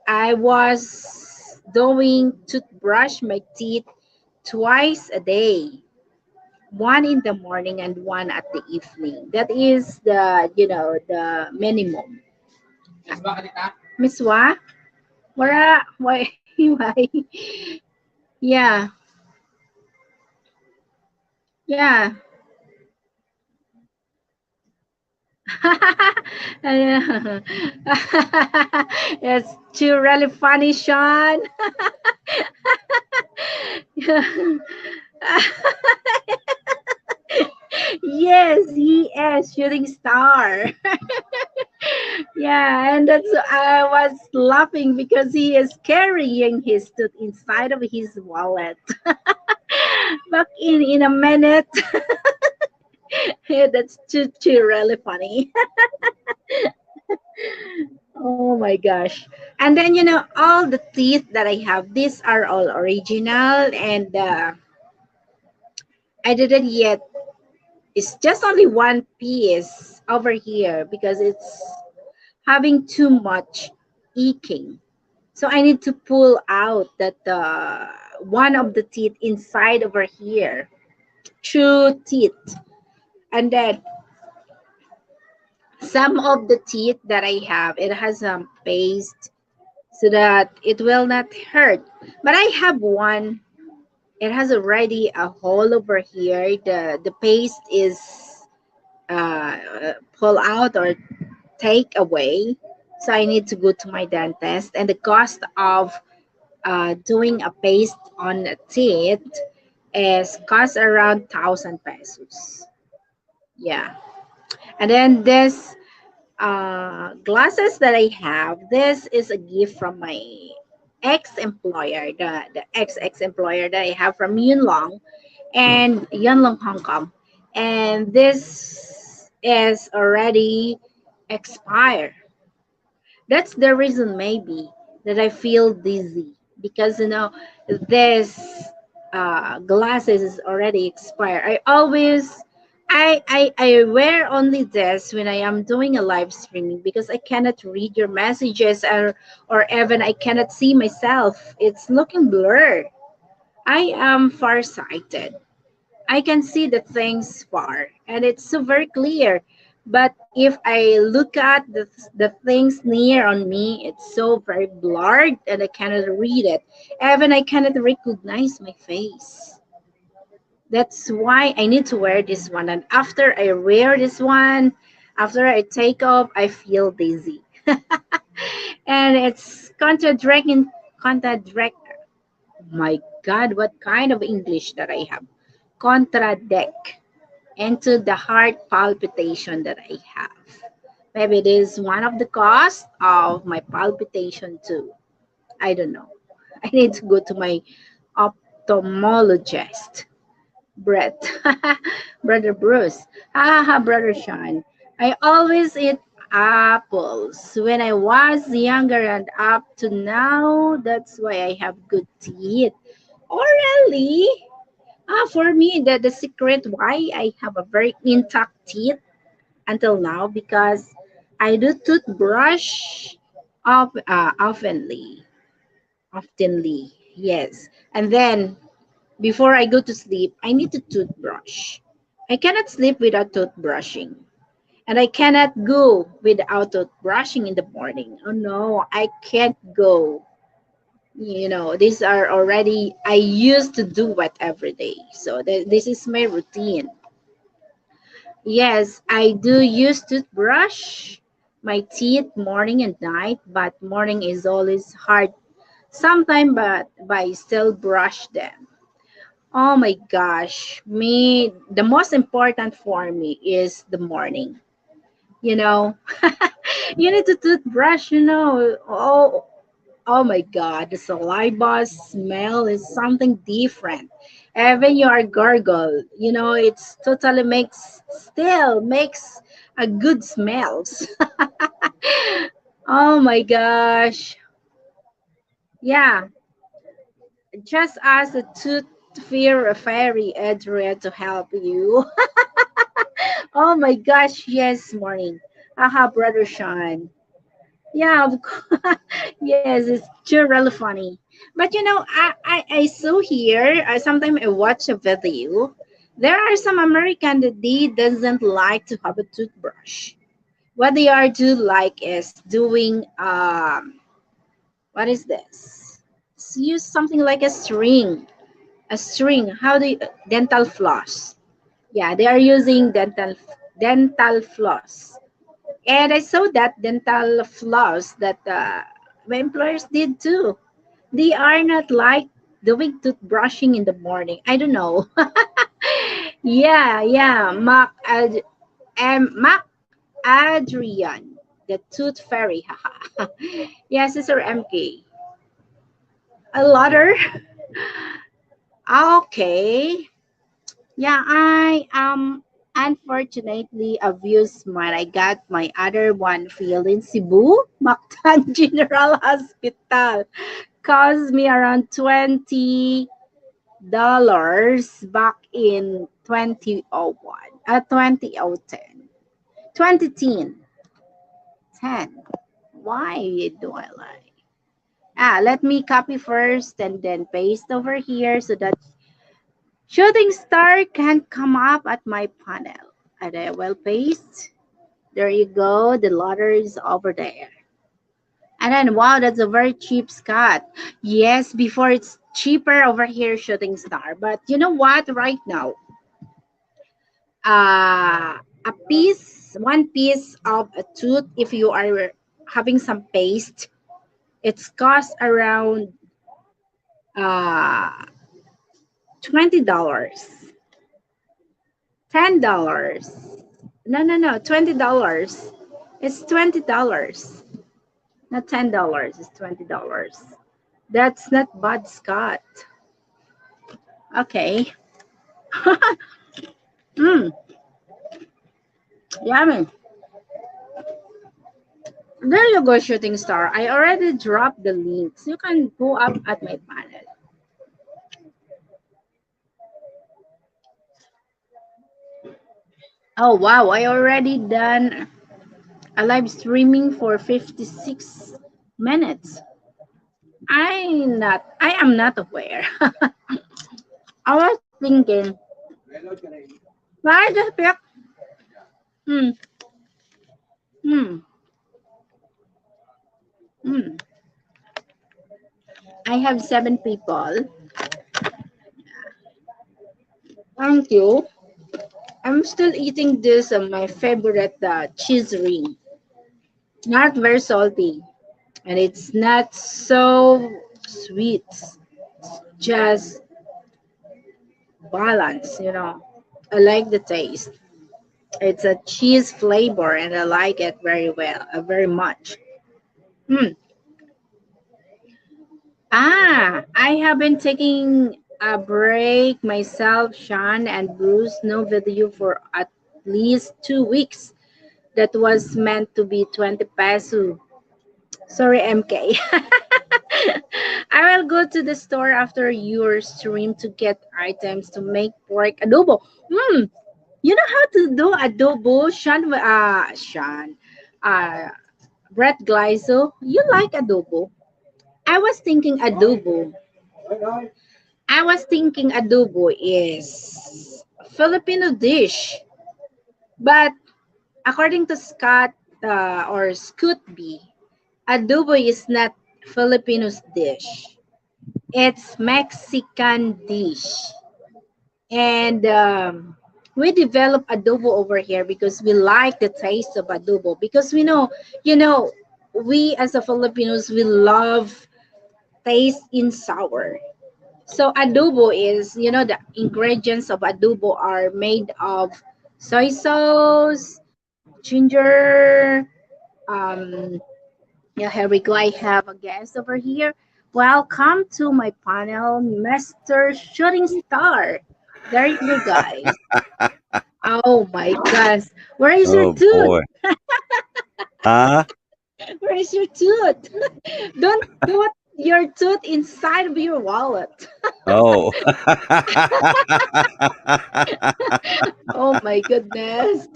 I was doing toothbrush my teeth twice a day, one in the morning and one at the evening. That is the minimum. Miss Wa? Why? Why? Yeah, yeah. It's too really funny, Sean. Yes, he is shooting star. Yeah, and that's I was laughing because he is carrying his tooth inside of his wallet. Back in a minute. That's too really funny. Oh my gosh. And then all the teeth that I have, these are all original and I didn't yet it's just only one piece over here because it's having too much eking. So I need to pull out that one of the teeth inside over here. Two teeth. And then
Some of the teeth that I have, it has some paste so that it will not hurt. But I have one. It has already a hole over here. The paste is pull out or take away. So I need to go to my dentist, and the cost of doing a paste on the teeth is cost around 1,000 pesos. Yeah, and then this glasses that I have, this is a gift from my ex-employer, the ex-employer that I have from Yunlong and Yunlong, Hong Kong. And this is already expired. That's the reason maybe that I feel dizzy because this glasses is already expired. I wear only this when I am doing a live streaming because I cannot read your messages or even I cannot see myself. It's looking blur. I am farsighted. I can see the things far and it's so very clear. But if I look at the things near on me, it's so very blurred and I cannot read it. Even I cannot recognize my face. That's why I need to wear this one. And after I wear this one, after I take off, I feel dizzy. And it's contradict. My God, what kind of English that I have? Contradict into the heart palpitation that I have. Maybe it is one of the cause of my palpitation too. I don't know. I need to go to my ophthalmologist. Brett, brother Bruce, brother Sean. I always eat apples when I was younger and up to now. That's why I have good teeth. Oh, really? For me, the secret why I have a very intact teeth until now because I do toothbrush oftenly, yes. And then before I go to sleep, I need to toothbrush. I cannot sleep without toothbrushing. And I cannot go without toothbrushing in the morning. Oh no, I can't go. These are already, I used to do it every day. So this is my routine. Yes, I do use toothbrush my teeth morning and night, but morning is always hard sometimes, but I still brush them. Oh my gosh, the most important for me is the morning. You know, you need to toothbrush, oh my God, the saliva smell is something different. Even your gargle, it's totally still makes a good smells. Oh my gosh. Yeah, just ask the tooth fairy Adria to help you. Oh my gosh, yes, morning. Aha, brother Sean. Yeah, of course. Yes, it's too really funny. But I saw here, sometimes I watch a video. There are some American that they doesn't like to have a toothbrush. What they are do like is doing what is this? Use something like a string. How do you, dental floss? Yeah, they are using dental floss. And I saw that dental floss that my employers did too. They are not like doing toothbrushing in the morning. I don't know. Yeah. Mac Adrian, the tooth fairy. Haha. Yeah, Sister MK. A ladder. Okay. Yeah, I unfortunately abused mine. I got my other one filled in Cebu, Mactan General Hospital. Cost me around $20 back in 2001. 2010. 2010. Why do I lie? Let me copy first and then paste over here so that shooting star can come up at my panel. And I will paste. There you go. The lottery is over there. And then, wow, that's a very cheap Scott. Yes, before it's cheaper over here, Shooting Star. But you know what? Right now, a piece, one piece of a tooth, if you are having some paste, it's cost around uh $20, $10. No, no, no, $20. It's $20. Not $10, it's $20. That's not bad, Scott. Okay. Mm, yummy. There you go, Shooting Star. I already dropped the links. You can go up at my panel. Oh wow, I already done a live streaming for 56 minutes. I am not aware. I was thinking, but I just pick hmm, hmm, hmm. I have 7 people. Thank you. I'm still eating this my favorite cheese ring. Not very salty. And it's not so sweet. Just balance, you know. I like the taste. It's a cheese flavor and I like it very well, very much. Hmm. I have been taking a break myself, Sean and Bruce. No video for at least 2 weeks. That was meant to be 20 peso. Sorry, MK. I will go to the store after your stream to get items to make pork adobo. Hmm. You know how to do adobo, Sean? Uh, Brett Glyzo. You like adobo? I was thinking adobo. I was thinking adobo is a Filipino dish, but according to Scott or Scoot B, adobo is not Filipino's dish. It's Mexican dish. And we develop adobo over here because we like the taste of adobo because we know, we as a Filipinos, we love taste in sour. So adobo is, the ingredients of adobo are made of soy sauce, ginger. Um, yeah, here we go. I have a guest over here. Welcome to my panel, Mr. Shooting Star. There you go, guys. Oh my gosh. Where is your
Oh
tooth?
boy. Huh?
Where is your tooth? Don't put your tooth inside of your wallet.
Oh.
Oh my goodness.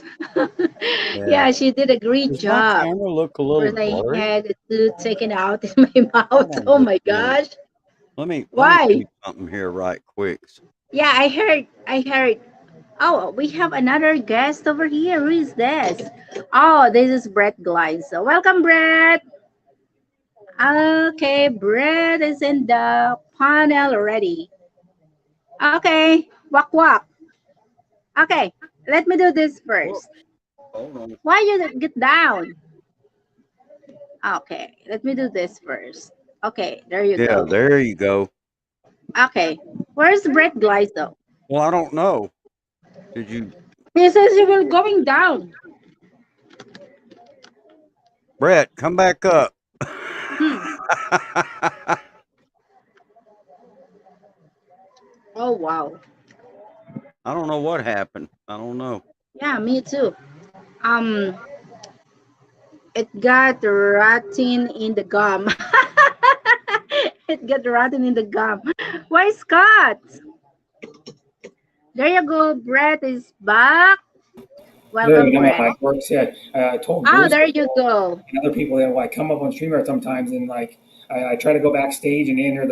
Yeah.
Yeah, she did a great
Does my
job.
camera look a
Of
little
course, I
blurry?
had the tooth taken out in my
Hold
mouth.
on
Oh
just
my
a minute.
gosh.
Let me
Why?
do something here right quick.
Yeah, I heard. Oh, we have another guest over here. Who is this? Oh, this is Brett Glides. So welcome, Brett. Okay, Brett is in the panel already. Okay, walk walk. Okay, let me do this
Whoa,
first.
hold on.
Why you get down? Okay, let me do this first. Okay, there you
Yeah,
go.
there you go.
Okay, where's Brett Glides though?
Well, I don't know. Did you
He says you will going down.
Brett, come back up.
Hmm. Oh wow.
I don't know what happened. I don't know.
Yeah, me too. Um, it got rotten in the gum. It got rotten in the gum. Why, Scott? There you go. Brett is back.
Good.
Welcome,
You know,
Brett.
my works. Yeah, I told
Oh,
Bruce
there you go.
and other people that I come up on StreamYard sometimes, and like I try to go backstage and enter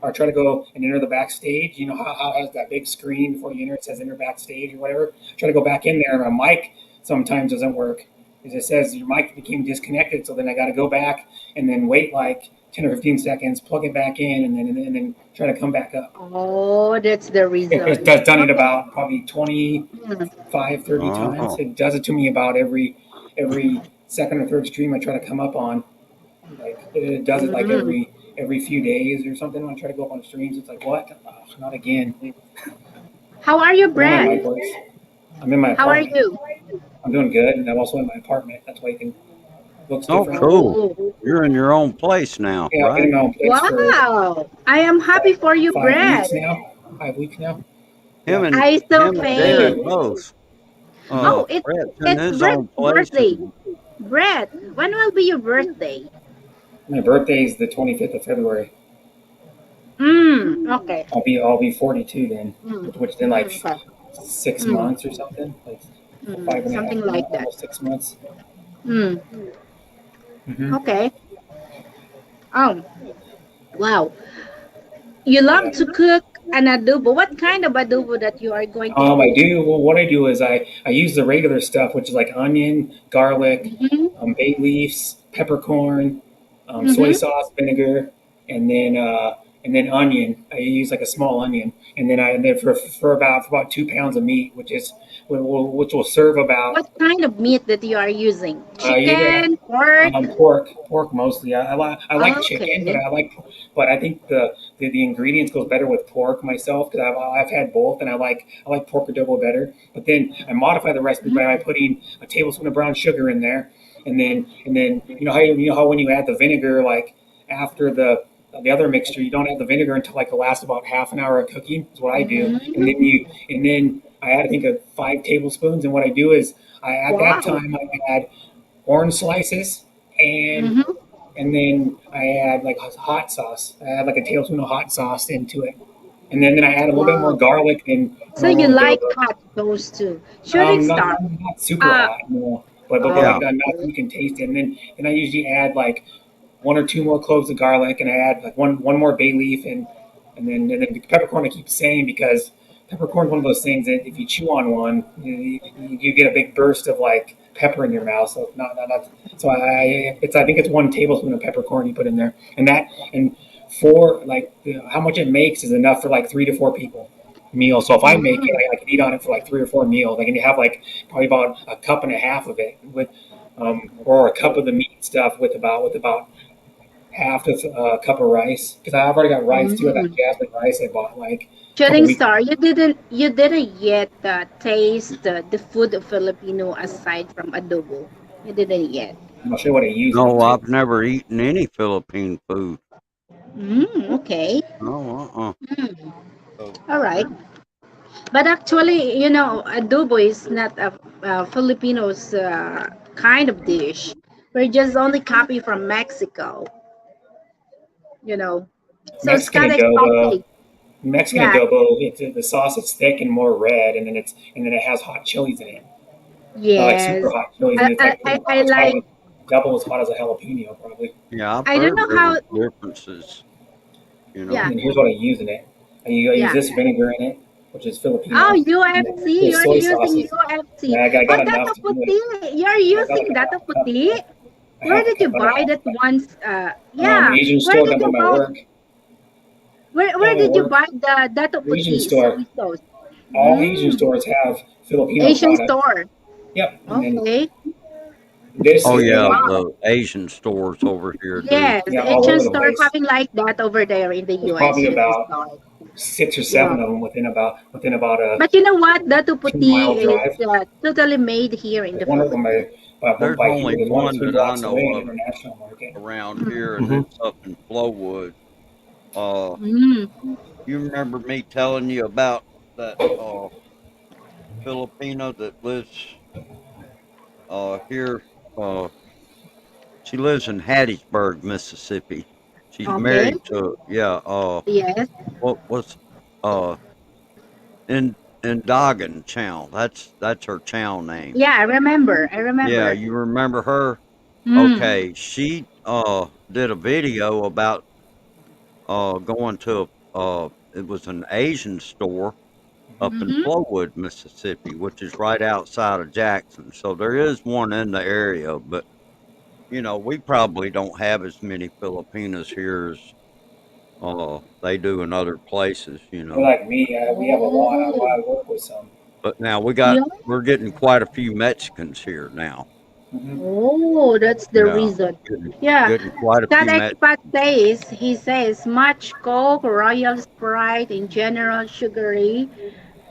or try to go and enter the backstage. You know how it has that big screen before you enter, it says enter backstage or whatever. Try to go back in there, and my mic sometimes doesn't work. is it says your mic became disconnected. So then I got to go back and then wait like 10 or 15 seconds, plug it back in, and then try to come back up.
Oh, that's the reason.
It's done it
Okay.
about probably 25, 30 times.
Oh,
It does it to me about every second or third stream I try to come up on. Like it does it like
Mm.
every few days or something. When I try to go up on streams, it's like what? Oh, not again.
How are you,
But then my
Brad?
mic works. I'm in my
How are
apartment.
you?
I'm doing good, and I'm also in my apartment. That's why you can looks
oh,
different.
cool.
Oh,
You're in your own place now,
Yeah, I've been
right?
in my own place for
wow. I am happy
five
for you,
5 weeks
Brad.
now. 5 weeks now.
Him
Yeah.
and
I so
him and
Thank
paid.
Derek
you.
both.
Hmm.
Oh,
Brett's in
it's
his
Brad's
own place,
birthday.
and
Brad, when will be your birthday?
My birthday is the 25th of February.
Okay.
I'll be 42 then,
Mm,
which is in like
okay. Mm,
6 months or something, like five and a
something
half
like
months,
that.
almost 6 months.
Mm,
Hmm.
okay. Oh, wow. You love
Yeah.
to cook an adobo. What kind of adobo that you are going to
I
cook?
do. Well, what I do is I use the regular stuff, which is like onion, garlic,
Mm-hmm.
bay leaves, peppercorn, soy
Mm-hmm.
sauce, vinegar, and then onion. I use like a small onion, and then for about 2 pounds of meat, which will serve about
What kind of meat that you are using?
either
Chicken, pork?
pork mostly. I like chicken, but
Okay.
I think the ingredients goes better with pork myself because I've had both and I like pork adobo better. But then I modify the recipe
Mhm.
by putting a tablespoon of brown sugar in there, and then you know how when you add the vinegar like after the other mixture, you don't add the vinegar until like the last about half an hour of cooking is what I do,
Mm,
and then I add I think 5 tablespoons, and what I do is at that
wow.
time I add orange slices and
Mm-hmm.
and then I add like hot sauce. I add like a tablespoon of hot sauce into it, and then I add a little bit more
Wow.
garlic than
So you
normal
like
adobo.
hot those two. Shooting
Not,
star.
not not super
Uh
hot, no, but
yeah.
like enough
okay.
you can taste it. And then I usually add like one or two more cloves of garlic, and I add like one more bay leaf, and then peppercorn. I keep saying because peppercorn is one of those things that if you chew on one, you get a big burst of like pepper in your mouth. So not so I think it's 1 tablespoon of peppercorn you put in there, and for like how much it makes is enough for like 3 to 4 people meal. So if I make it,
Mm.
I can eat on it for like 3 or 4 meals. I can have like probably about a cup and a half of it with, or a cup of the meat stuff with about half a cup of rice because I've already got rice too. I got
Mm.
jasmine rice I bought like a couple
Shooting
weeks.
star, you didn't yet taste the food of Filipino aside from adobo. You didn't yet.
I'll show you what I use in it
No,
too.
I've never eaten any Philippine food.
Okay.
No,
Mm.
So
All right.
there,
But actually, adobo is not a Filipinos kind of dish. We're just only copy from Mexico, you know. So it's
Mexican
kind of
adobo.
spicy.
Mexican
Yeah.
adobo. The sauce is thick and more red, and then it has hot chilies in it. Like super
Yes.
hot chilies, and
I,
it's
I,
like
I I
as hot
like.
as double as hot as a jalapeno probably.
yeah, I've
I don't
heard
know
there
how.
was differences. You
Yeah.
know.
And then here's what I use in it. I use
Yeah.
this vinegar in it, which is
Oh,
Filipino, and then
UFC.
this
You're
soy
using
sauces.
UFC.
And I got
Oh,
enough
Dato
to do it.
Puti. You're
I got like
using
a
Dato
half a cup,
Puti.
a
Where
half a
did you
cup, not a
buy
half
that
a cup.
once? Yeah.
Asian
Where
store
did
down by
you
my
buy?
work.
Where
Down by
did you
work,
buy the Dato
Asian
Puti
store.
soy sauce?
All Asian
Mm.
stores have Filipino
Asian
products.
store.
Yep. And then
Okay.
this
Oh
is
yeah,
the
Wow.
the Asian stores over here do.
Yes,
yeah all
Asian
over the
store
place.
having like that over there in the
There's
US.
probably
Asian
about
store.
six or
Yeah.
seven of them within about a
But you know what? Dato
2 mile
Puti is
drive.
totally made here in
There's
the
one of them
Philippines.
There's
by here.
only
There's one that's
one
three
that I
blocks
know
away,
of
International Market.
around
Mm.
here, and
Hmm.
it's up in Flowwood. Uh,
Mm.
you remember me telling you about that Filipino that lives here? Uh, she lives in Hattiesburg, Mississippi. She's
Okay.
married to yeah.
Yes.
What was uh in Doggin Chow? That's her Chow name.
Yeah, I remember. I
Yeah,
remember.
you remember her?
Mm.
Okay, she did a video about going to it was an Asian store up in
Mm-hmm.
Flowood, Mississippi, which is right outside of Jackson. So there is one in the area, but we probably don't have as many Filipinos here as they do in other places.
You're like me. We have a lot.
Oh,
I work with some.
But now
yeah.
we're getting quite a few Mexicans here now.
Hmm.
Oh, that's the
Yeah,
reason.
getting
Yeah,
getting quite a
that
few
expat
Mexicans.
says, he says, much Coke, Royal Sprite, in general, sugary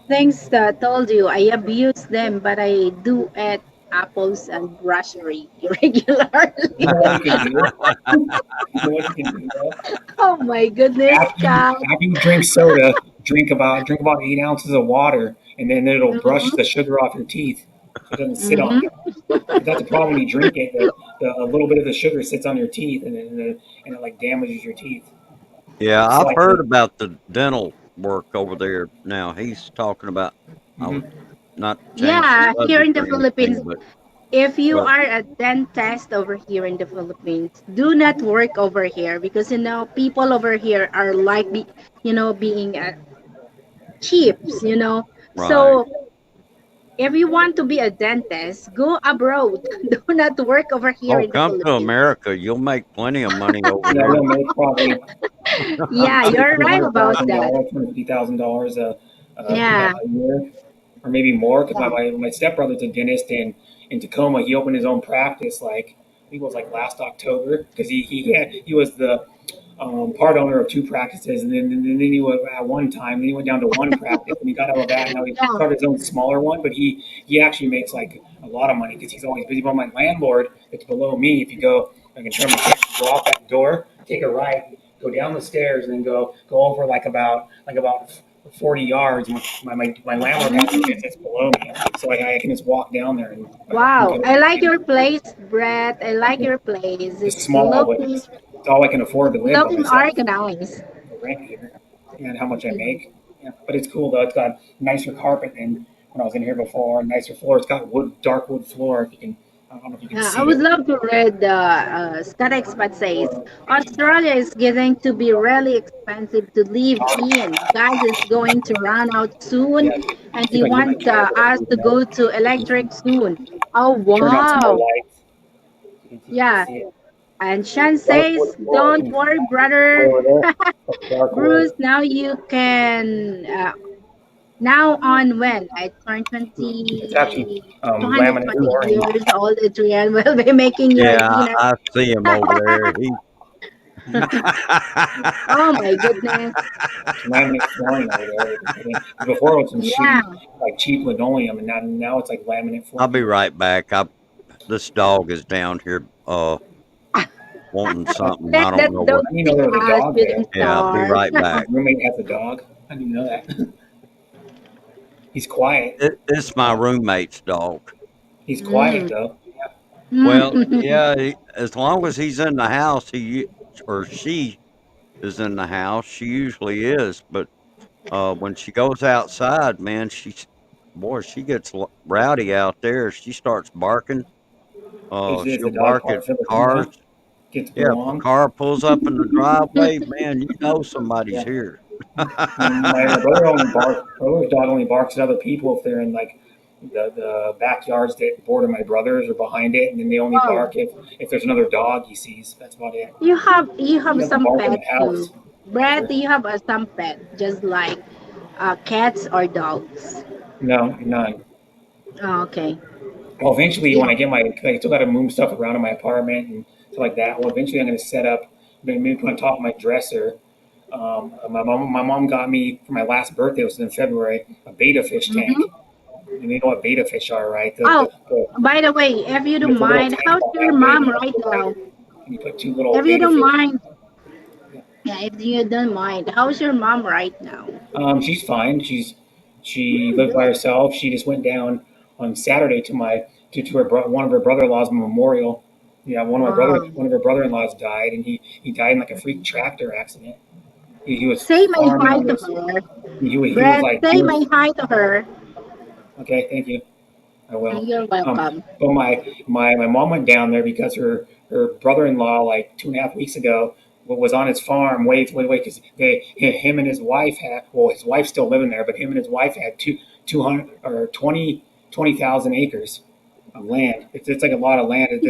things. Told you, I abuse them, but I do eat apples and grocery
You
regularly.
know what you can do? You know what you can do though?
Oh my goodness, child.
After you drink soda, drink about 8 ounces of water, and then it'll brush
Mm-hmm.
the sugar off your teeth, so it doesn't sit on
Mm-hmm.
them. Because that's the problem when you drink it. A little bit of the sugar sits on your teeth, and it like damages your teeth.
Yeah, I've heard
Slightly.
about the dental work over there. Now he's talking about. I
Hmm.
would not change the
Yeah, here in
subject
the
or
Philippines,
anything, but
if you
but
are a dentist over here in the Philippines, do not work over here because people over here are like being chips.
right.
So if you want to be a dentist, go abroad. Do not work over here
Oh,
in the
come to
Philippines.
America. You'll make plenty of money over
Yeah,
here.
we'll make probably
Yeah,
two
you're
two
right
hundred
about
thousand
that.
dollars, $250,000
Yeah.
a year, or maybe more. Because
Yeah.
my stepbrother's a dentist in Tacoma. He opened his own practice like I think it was like last October because he was the part owner of two practices, and then he went at one time. Then he went down to one practice, and he got out of that. And now he
Yeah.
started his own smaller one, but he actually makes like a lot of money because he's always busy. But my landlord, that's below me, if you go, I can turn my go off that door, take a right, go down the stairs, and then go over like about 40 yards. My landlord has a
Mm.
business below me, so I can just walk down there and
Wow.
go.
I like your place, Brett. I like your place.
It's
It's
small, but
looking
it's all I can afford to live by
looking
myself.
organized.
The rent here and how much I make. Yeah, but it's cool though. It's got nicer carpet than when I was in here before. Nicer floor. It's got dark wood floor. If you can, I don't know if you can
I
see
would
it.
love to read the Scott Expat says Australia is getting to be really expensive to live in. Gas is going to run out soon,
Yeah,
and
see if
they
I can get my
want
camera
us to
zoom
go
out.
to electric soon. Oh
Turn on some more
wow!
lights. So you can
Yeah,
see it.
and Sean
Dark
says,
wood floor.
"Don't
Can you see
worry,
that?
brother,
Over there. That's dark wood.
Bruce. Now you can. Now on when I turn
It's actually
20,
laminate
220
flooring.
years old, Adrian will be making your
Yeah,
dinner.
I see him over there. He
Oh my goodness.
It's laminate flooring over there. They can put in. Before it was some
Yeah.
shitty, like cheap linoleum, and now it's like laminate
I'll be
flooring.
right back. This dog is down here wanting something.
Let
I don't
that
know
dog
what.
I didn't know
see
there was a
us,
dog there.
shooting
Yeah, I'll be
star.
right
My
back.
roommate has a dog. I didn't know that. He's quiet.
It's my roommate's dog.
He's quiet
Mm.
though.
Well, yeah, as long as he's in the house, or she is in the house. She usually is, but when she goes outside, man, boy, she gets rowdy out there. She starts barking.
Is
She'll
the dog
bark at
part
cars.
Filipino? Gets
Yeah, if a
belong.
car pulls up in the driveway, man, you know somebody's
Yeah.
here.
My brother only barks. Brother's dog only barks at other people if they're in like the backyards that border my brother's or behind it, and then they only
Wow.
bark if there's another dog he sees. That's about it.
You have
He doesn't
some
bark in
pet
the
too.
house
Brett,
ever.
do you have some pet, just like cats or dogs?
No, none.
Oh, okay.
Well, eventually, when
Yeah.
I get I still got to move stuff around in my apartment and stuff like that. Well, eventually, I'm going to set up, maybe put on top of my dresser. My mom got me for my last birthday, which was in February, a beta fish tank.
Mm-hmm.
And you know what beta fish are, right?
Oh, by the way, if you
It's
don't
a little
mind,
tank
how's
about
your
that big,
mom
and you
right
put
now?
two little
If you
beta
don't
fish.
mind, yeah, if you don't mind, how's your mom right now?
She's fine. She lives by
Good.
herself. She just went down on Saturday to one of her brother-in-law's memorial. Yeah, one of her brother-in-laws died, and he died in like a freak tractor accident. He was
Say my
farming
hi
on
to
this.
her.
He was
Brett,
like he
say my
was
hi to her.
okay. Thank you. I will.
You're welcome.
But my mom went down there because her brother-in-law like 2.5 weeks ago was on his farm way because him and his wife had, well, his wife's still living there, but him and his wife had 200 or 20,000 acres of land. It's like a lot of land.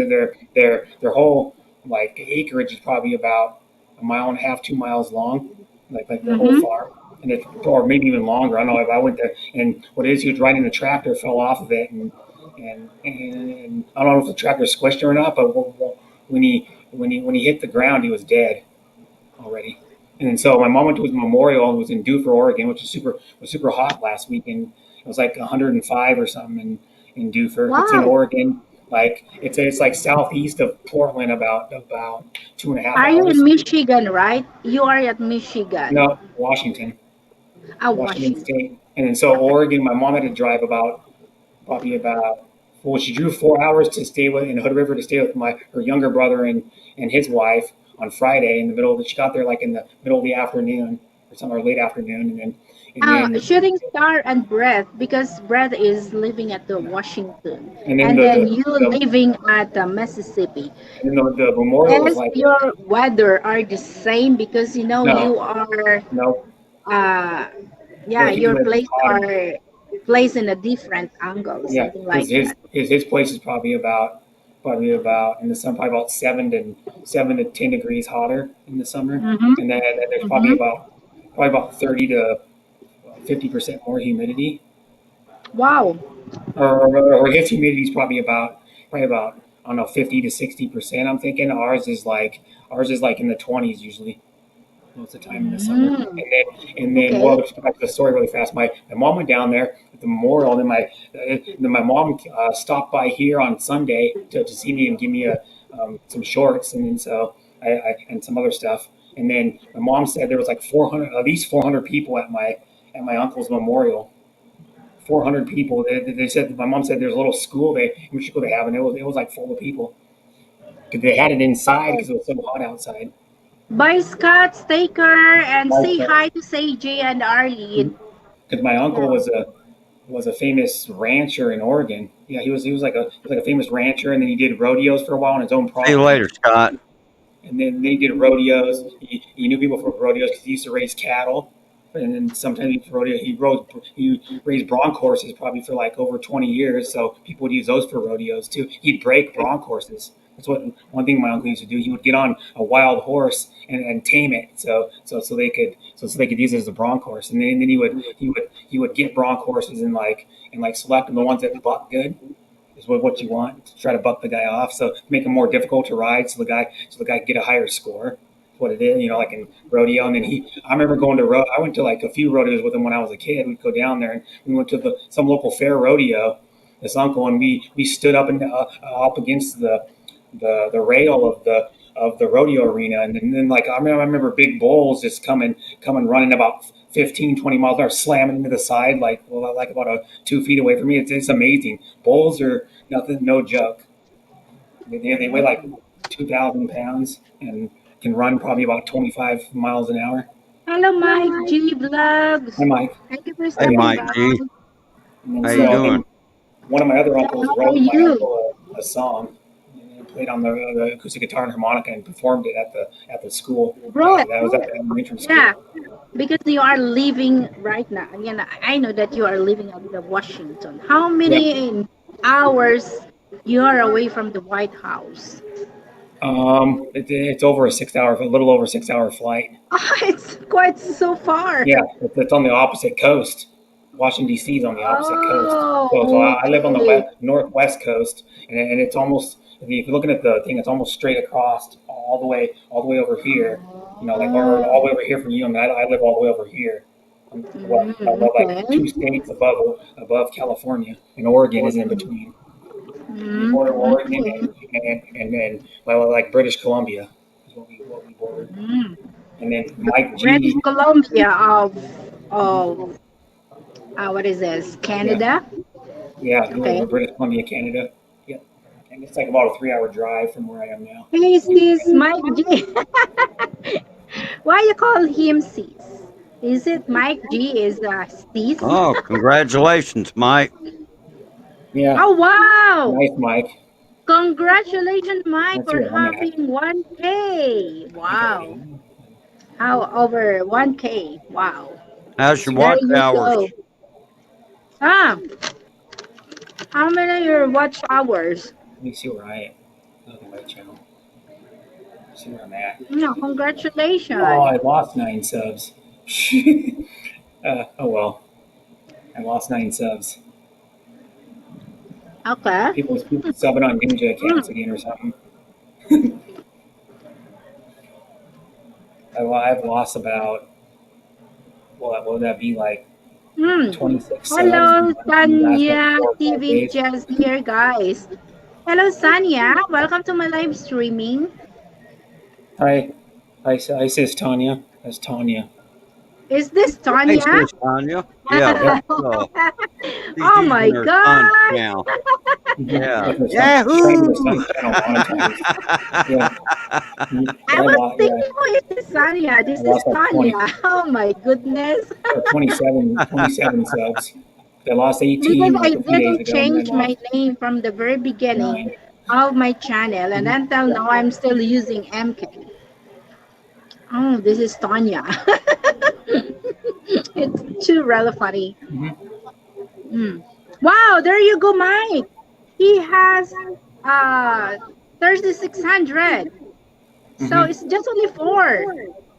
Their whole like acreage is probably about a mile and a half, 2 miles long, like their whole
Mm-hmm.
farm. And it, or maybe even longer. I don't know if I went there. And what it is, he was riding the tractor, fell off of it, and I don't know if the tractor squished him or not. But when he hit the ground, he was dead already. And then so my mom went to his memorial and was in Dufur, Oregon, which was super hot last weekend. It was like 105 or something in Dufur. It's in
Wow.
Oregon. Like it's like southeast of Portland, about two and a half
Are you in
hours.
Michigan, right? You are at Michigan.
No, Washington, Washington
Washington.
State. And then so
Okay.
Oregon, my mom had to drive probably about well, she drove 4 hours to stay with in Hood River to stay with my her younger brother and his wife on Friday in the middle of the, she got there like in the middle of the afternoon or something or late afternoon
Shooting Star and Breath, because Breath is living at the Washington,
and then
and then you
the
living at Mississippi.
and then the memorial was
As
like
your weather are the same, because
no
you are
no
uh
where
yeah,
he
your
lives is
place
hotter.
are placed in a different angle,
Yeah,
something
his
like
his
that.
his his place is probably about in the summer probably about 7 to 10 degrees hotter in the summer,
Mm-hmm.
and then there's
Mm-hmm.
probably about 30 to 50% more humidity,
Wow.
or his humidity is probably about I don't know 50 to 60%. I'm thinking ours is like in the 20s usually most of the time in the summer.
Mm.
And then well,
Okay.
to go back to the story really fast. My mom went down there at the memorial, and then my mom stopped by here on Sunday to see me and give me some shorts, and then so and some other stuff. And then my mom said there was like 400, at least 400 people at my uncle's memorial. 400 people. They said my mom said there's a little school in Mexico they have, and it was like full of people because they had it inside because it was so hot outside.
Bye, Scott, Staker, and say
Like,
hi to Say J and Arlene.
because my uncle
Yeah.
was a famous rancher in Oregon. Yeah, he was like a famous rancher, and then he did rodeos for a while on his own
See you
property.
later, Scott.
And then he did rodeos. He knew people for rodeos because he used to raise cattle, and then sometimes he raised bronc horses probably for like over 20 years. So people would use those for rodeos too. He'd break bronc horses. That's what one thing my uncle used to do. He would get on a wild horse and tame it, so they could use it as a bronc horse. And then he would get bronc horses and select them the ones that buck good is what you want to try to buck the guy off. So make him more difficult to ride, so the guy can get a higher score. That's what it is, like in rodeo. And then I remember going to I went to like a few rodeos with him when I was a kid. We'd go down there and we went to some local fair rodeo. This uncle and we stood up against the rail of the rodeo arena, and then like I remember big bulls just coming running about 15, 20 miles an hour, slamming into the side, like about 2 feet away from me. It's amazing. Bulls are nothing, no joke. They weigh like 2,000 pounds and can run probably about 25 miles an hour.
Hello, Mike G Vlogs.
Hi, Mike.
Thank you for
Hey,
stopping
Mike
by.
G.
And then
How you
so
Yes.
doing?
then one of my other
So,
uncles
how are
wrote my
you?
uncle a song. And he played on the acoustic guitar and harmonica and performed it at the school.
Bro,
That was at the elementary
yeah,
school.
because you are living right now. I know that you are living at the Washington. How
Yeah.
many hours you are away from the White House?
It's over a little over 6 hour flight.
It's quite so far.
Yeah, it's on the opposite coast. Washington D.C. is on the opposite coast. So
Oh,
I live on the
okay.
northwest coast, and it's almost if you're looking at the thing, it's almost straight across all the way over here. Like or all the way over here from you. I mean, I live all the way over here. Like
Okay.
two states above California, and Oregon is in between. We border Oregon
Okay.
and then like British Columbia is what we border.
Mm.
And then Mike
British
G.
Columbia of what is this?
Yeah,
Canada.
yeah,
Okay.
Brititis Columbia, Canada. Yeah, and it's like about a 3 hour drive from where I am now.
Hey, sis, Mike G. Why you call him sis? Is it Mike G is sis?
Oh, congratulations, Mike.
Yeah,
Oh wow!
nice, Mike.
Congratulations, Mike,
Let's see
for
where I'm at.
having 1K.
I got
Wow.
it.
How over 1K? Wow.
How's your
There
watch
you
hours?
go. Ah, how many are your watch hours?
Let me see where I am. Look at my channel. See where I'm at.
No,
Oh,
congratulations.
I lost 9 subs. Oh well, I lost 9 subs.
Okay.
People subbing on Ninja accounts
Mm,
again or something. I've lost about what would that be like
mm.
26 subs in
Hello,
the last like
Sanya
4 or 5
TV
days.
just here, guys. Hello, Sanya. Welcome to my live streaming.
Hi, hi, sis Tanya. That's Tanya.
Is this
Hey,
Tanya?
sis Tanya. Yeah,
Yep.
what's up? She's
Oh my
using her son's
God.
now.
Mhm.
Yeah.
That's her son. She's trying to get her
Yahoo!
son's channel monetized. Yeah.
I
But
was
yeah,
thinking, who is this Sanya?
I
This is
lost like
Tanya.
20,
Oh my goodness.
27 subs. I lost
Because
18
I
like a few days
didn't
ago, and then I
change my
lost
name from the very beginning
9.
of my channel, and
Mhm.
until now I'm still using MK. Oh, this is Tanya. It's too really funny.
Mhm.
Mm. Wow, there you go, Mike. He has uh 3600. So
Mhm.
it's just only four.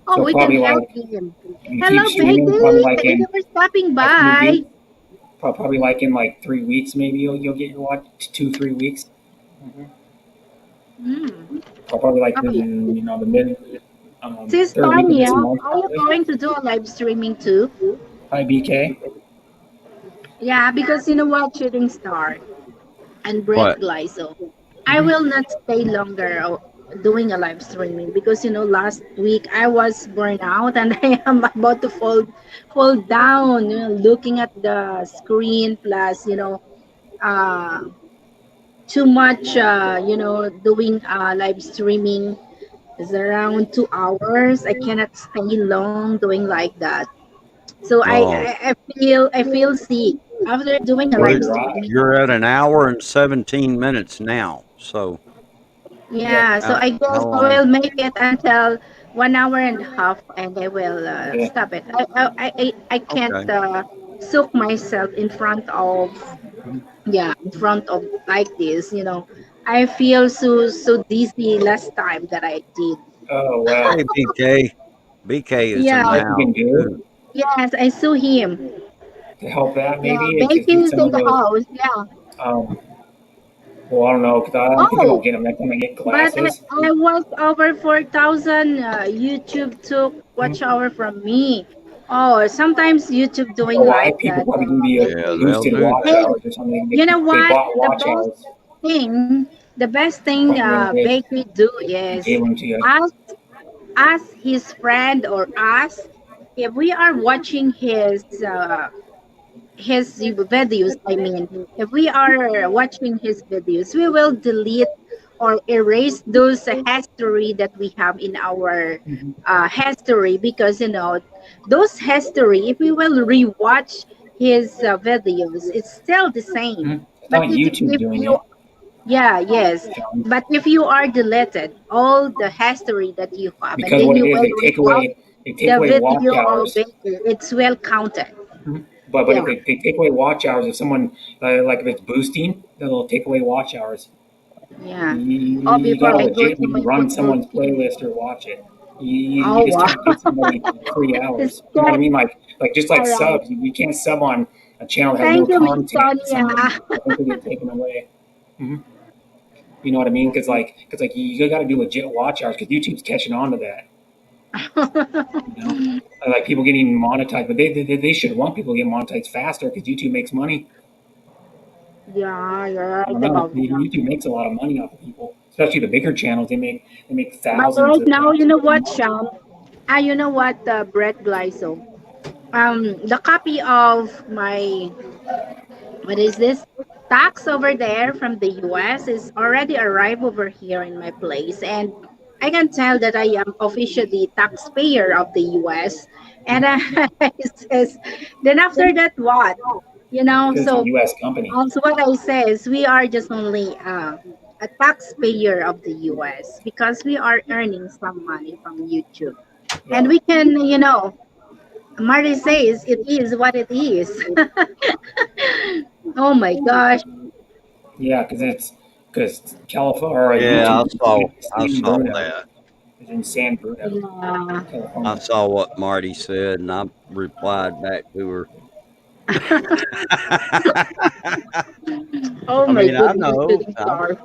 Oh,
So
we can
probably
help
like
him.
if you keep
Hello,
streaming, probably
baby.
like
Thank you
in
for stopping
a few
by.
weeks, probably like in like 3 weeks, maybe you'll get your watch 2 3 weeks. Mhm.
Mm.
Probably like
Oh, yeah.
the mid
Sis
third week of
Tanya,
this month,
are you
probably.
going to do a live streaming too?
Hi BK.
Yeah, because you know what, Shooting Star and Brett
What?
Glyzo. I
Mhm.
will not stay longer doing a live streaming because you know last week I was burned out and I am about to fall down, you know, looking at the screen plus uh too much doing live streaming is around 2 hours. I cannot stay long doing like that. So
Oh,
I feel sick after doing a
So
live
did
well,
I.
streaming.
you're at an hour and 17 minutes now. So,
Yeah.
Yeah, so I guess
how
I
long?
will make it until 1 hour and a half, and I will
Yeah.
stop it. I can't
Okay.
soak myself in front of
Mhm.
in front of like this. You know, I feel so dizzy last time that I did.
Oh wow.
Hey, BK. BK is
Yeah,
in the
What you
house
can do
too.
yes, I saw him.
to help that
Yeah,
maybe is just
Becky
get
is
some
in
of
the
those.
house. Yeah.
Um, well, I don't know because I'm thinking
Oh,
about getting them next time I get
but
glasses.
I was over 4,000. YouTube took
Mhm.
watch hour from me. Oh, sometimes YouTube
You know
doing
why?
like
People
that.
probably do the
Yeah, they'll
boosted
do
watch
that.
Hey,
hours or something.
you know
They
what?
bought watch hours.
The best thing,
Probably what it is.
Bakery do
They
is
gave them to you.
ask his friend or us if we are watching his videos. I mean, if we are watching his videos, we will delete or erase those history that we have in our
Mhm.
history, because you know those history, if we will rewatch his videos, it's still the same.
Mhm. It's
But
not YouTube
if
doing
you,
it,
yeah, yes,
John.
but if you are deleted all the history that you have and
Because
then
what it
you
is,
will rewatch
they take
the
away watch
video of
hours.
Baker, it's well counted.
Mhm. But
Yeah.
if they take away watch hours, if someone like if it's boosting, then they'll take away watch hours.
Yeah. Oh,
You
before
gotta
I go to
legitimately
my
run
football
someone's
team.
playlist or watch it. You
Oh,
just
wow.
can't give somebody free
It's
hours. You know what I
that.
mean? Like just like
All right.
subs, you can't sub on a channel that has no
Thank you, Miss
content to
Sonia.
somebody. I think they get taken away. Hmm. You know what I mean? Because you got to do legit watch hours because YouTube's catching on to that. You know, like people getting monetized, but they should want people to get monetized faster because YouTube makes money.
Yeah, you're
I
right
don't know.
about that.
YouTube makes a lot of money off of people, especially the bigger channels. They make
But
thousands
right
of
now, you know
thousands a
what,
month.
Sean? You know what, Brett Glyso? The copy of my, what is this? Tax over there from the US is already arrived over here in my place. And I can tell that I am officially taxpayer of the US. And it says, then after that, what? You know,
Because it's a
so
U.S. company.
also what I say is we are just only a taxpayer of the US because we are earning some money from YouTube. And
Yeah,
we can, Marty says it is what it is. Oh my gosh.
yeah, because California or
Yeah,
YouTube
I
is
saw.
in
I
San
saw
Bruno.
that.
It's in San Bruno,
Yeah.
I
California.
saw what Marty said, and I replied back to her.
Oh
I
my
mean, I
goodness,
know.
shooting star.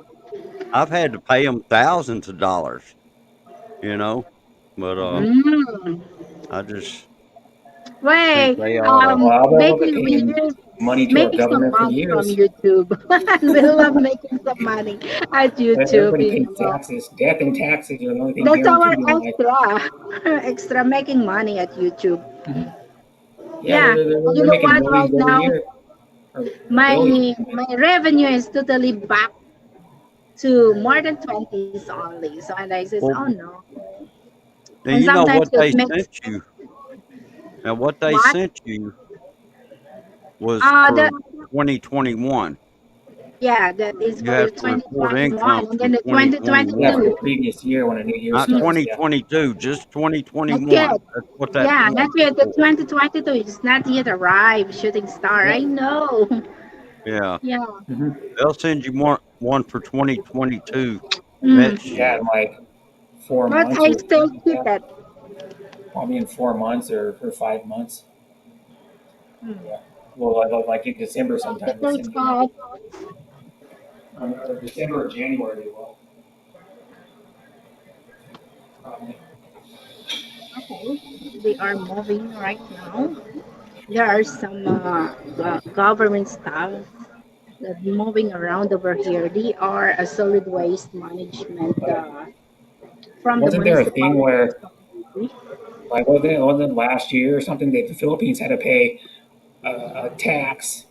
I've had to pay them thousands of dollars, you know, but
Hmm.
Mm.
I just think
Wait,
they ought to.
Well, I've been
making
paying
we're
money to our
making some
government for
money from
years.
YouTube, and we love making some money at YouTube.
Everybody pays taxes. Death and taxes are the only thing
That's our
guaranteed in life.
extra making money at YouTube.
Hmm. Yeah,
Yeah, you
they're
know
making
what? Right
millions every
now,
year, or
my
billions.
my revenue is totally back to more than 20s only. So and I says, oh
Well,
no.
now
And
you know
sometimes
what
it
they
makes
sent you. Now what they
what?
sent you was
The
for 2021.
Yeah, that is
You
for
have to report
2021
income
and
from
then the
Yeah, for
2022.
2021,
the previous year when a new year
not
Mm,
starts. Yeah.
2022, just
not yet.
2021. That's what that
Yeah, not
form is
yet. The
for.
2022 is not yet arrived. Shooting star. I
Yep.
know.
Yeah,
Yeah.
Hmm.
they'll send you one for 2022
Mm.
next
Yeah,
year.
in like 4
But
months
I
or
still
something like
keep
that.
it.
Probably in 4 months or 5 months.
Mm.
Yeah. Well, like in December sometime they
Shooting
send you.
star.
Or December or January they will. Probably.
Okay. We are moving right now. There are some government staff that moving around over here. They are a solid waste management from the
Wasn't there a thing
municipality.
where like wasn't it last year or something that the Philippines had to pay a tax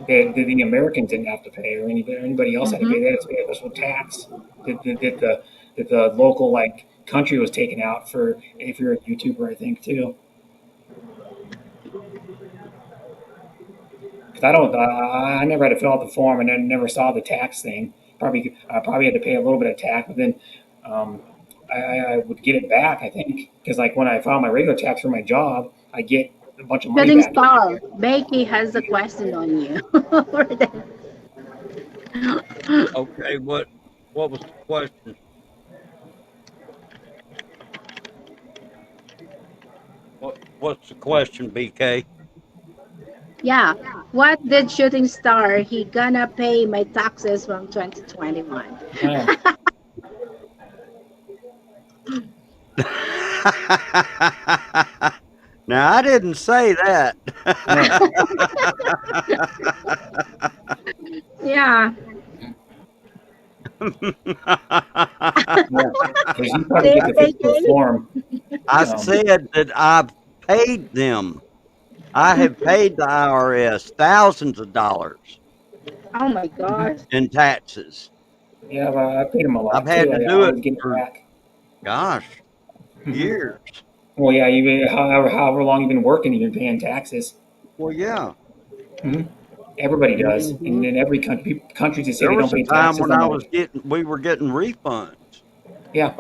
that the Americans didn't have to pay, or anybody else had to pay. They
Mm-hmm.
had to pay a special tax that the local like country was taking out for if you're a YouTuber, I think too. Because I never had to fill out the form and I never saw the tax thing. Probably had to pay a little bit of tax, but then um, I would get it back. I think because like when I file my regular tax for my job, I get a bunch of money
Shooting
back every
star.
year.
Becky has a question on you.
Okay, what was the question? What's the question, BK?
Yeah. What did shooting star he gonna pay my taxes from 2021?
Oh,
Now I didn't say that.
no,
Yeah.
yeah, because you probably
See,
get the physical
Becky?
form.
I
Um,
said that I've paid them. I have paid the IRS thousands of dollars
Oh my
mhm.
gosh.
in taxes.
Yeah, well, I paid him a
I've
lot
had
too.
to
I
do it
always get it
for,
back.
gosh,
Hmm.
years.
Well, yeah, you however long you've been working, you've been paying taxes.
Well, yeah.
Hmm. Everybody does, and
Hmm.
in every countries that say
There
they don't
was a
pay
time
taxes
when
on
I
their
was getting, we were getting refunds.
yeah.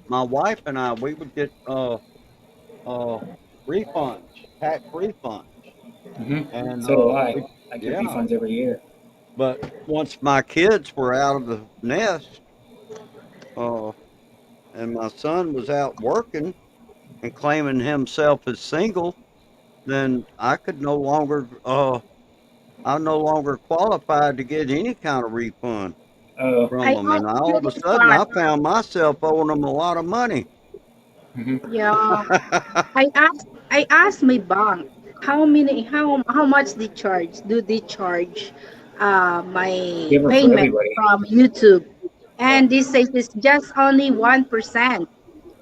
My wife and I, we would get uh, refunds, tax refunds,
Hmm.
and
So do I.
we,
I get
yeah.
refunds every year.
But once my kids were out of the nest, uh, and my son was out working and claiming himself as single, then I no longer qualified to get any kind of refund
Oh,
from
I
them, and
asked
all of a
shooting
sudden
star.
I found myself owing them a lot of money.
hmm.
Yeah. I asked my bank how much they charge. Do they charge my
Different for
payment
everybody.
from YouTube?
Yeah.
And this says it's just only 1%.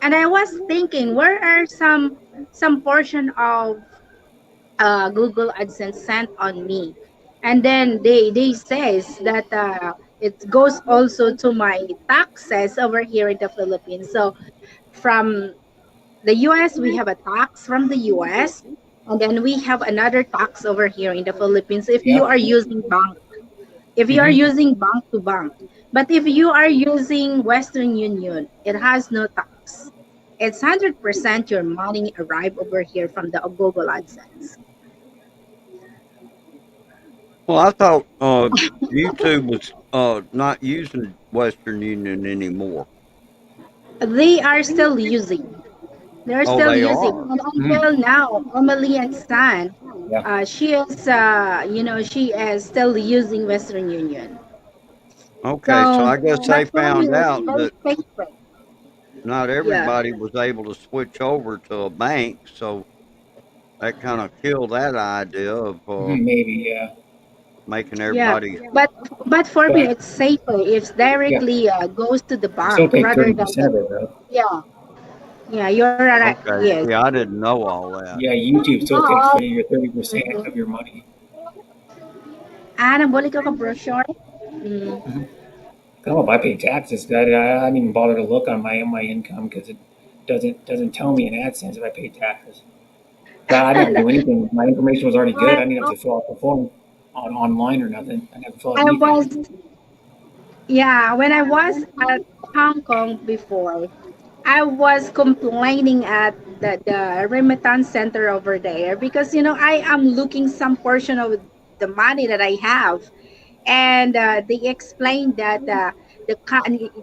And I was thinking, where are some portion of Google AdSense sent on me? And then they says that it goes also to my taxes over here in the Philippines. So from the US, we have a tax from the US, and then we have another tax over here in the Philippines if you
Yep.
are using bank. If you are
Hmm.
using bank to bank. But if you are using Western Union, it has no tax. It's 100% your money arrive over here from the Google AdSense.
Well, I thought YouTube was not using Western Union anymore.
They are still using. They're
Oh,
still
they
using.
are.
And
Mm,
until now, Emily and San,
yeah.
she is still using Western Union.
Okay, so
So,
I guess
but
they
for me,
found
it's
out
very
that
safer.
not
Yeah,
everybody was able to switch over to a bank, so that kind of killed that idea of
Maybe, yeah.
making
yeah.
everybody.
But but for
But
me,
I,
it's safer if
yeah,
directly goes to the
you still
bank
take
rather
thirty
than
percent of it though.
yeah, yeah. You're right.
Okay,
Yes.
see, I didn't know all that.
Yeah, YouTube still takes
But
your 30%
mhm.
of your money.
Nabuli ko ka brochure. Mm.
Mm-hmm. Come up, I pay taxes. I didn't even bother to look on my income because it doesn't tell me in AdSense if I pay taxes. I didn't have to do anything. My information was already good. I didn't have to fill out the form online or nothing. I didn't have to fill out
I
anything.
was Yeah, when I was at Hong Kong before, I was complaining at the remittance center over there because I am looking some portion of the money that I have, and they explained that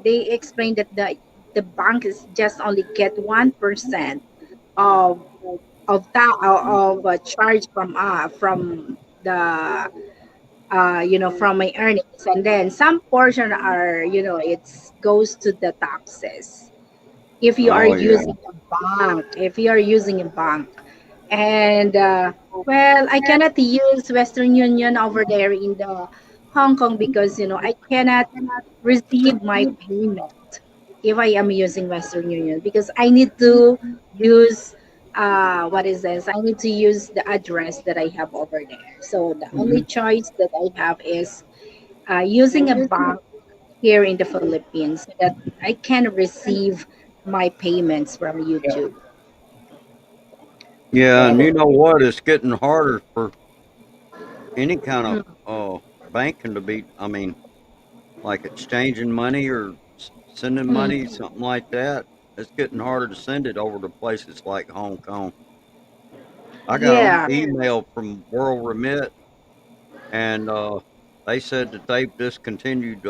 they explained that the bank is just only get 1% of of a charge from the from my earnings, and then some portion are it's goes to the taxes if you are
Oh yeah,
using a bank. And well, I cannot use Western Union over there in the Hong Kong because I cannot receive my payment if I am using Western Union because I need to use what is this? I need to use the address that I have over there. So the only
Hmm.
choice that I have is using a bank here in the Philippines so that I can receive my payments from
Yeah.
YouTube.
yeah, and
But
you know what? It's getting harder for any kind of
Mm,
banking to be. I mean, like exchanging money or sending money,
mm.
something like that. It's getting harder to send it over to places like Hong Kong. I got an
Yeah.
email from World Remit, and they said that they've discontinued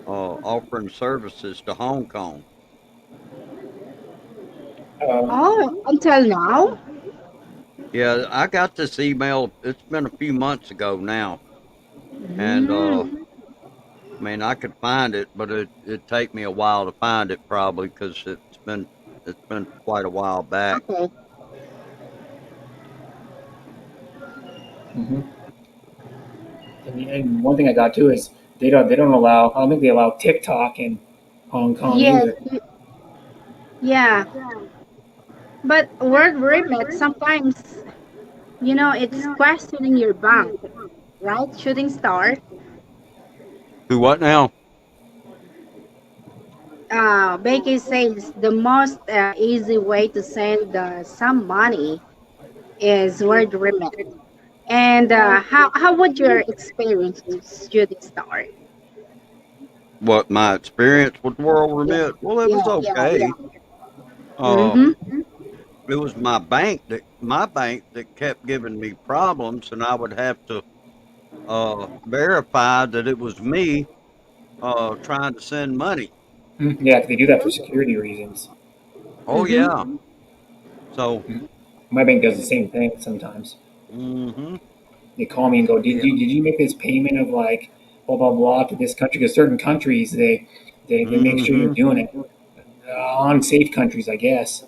offering services to Hong Kong.
uh,
Oh, until now?
Yeah, I got this email. It's been a few months ago now, and
Mm,
I mean I could find it, but it'd take me a while to find it probably because it's been quite a while back.
okay.
hmm and one thing I got too is they don't allow. I don't think they allow TikTok in Hong Kong
Yes,
either.
yeah. But word remit sometimes, it's questioning your bank, right? Shooting star.
Who what now?
Becky says the most easy way to send some money is word remit. And how would your experience with shooting star?
What my experience with World
Yeah,
Remit? Well, it was
yeah, yeah,
okay.
yeah.
Uh,
Mm-hmm.
it was my bank that kept giving me problems, and I would have to verify that it was me trying to send money.
Yeah, they do that for security reasons.
Oh
Mm-hmm.
yeah. So,
Mhm. My bank does the same thing sometimes.
hmm
They call me and go,
yeah,
did you make this payment of like blah blah blah to this country? Because certain countries they make sure you're
hmm
doing it. Unsafe countries, I guess.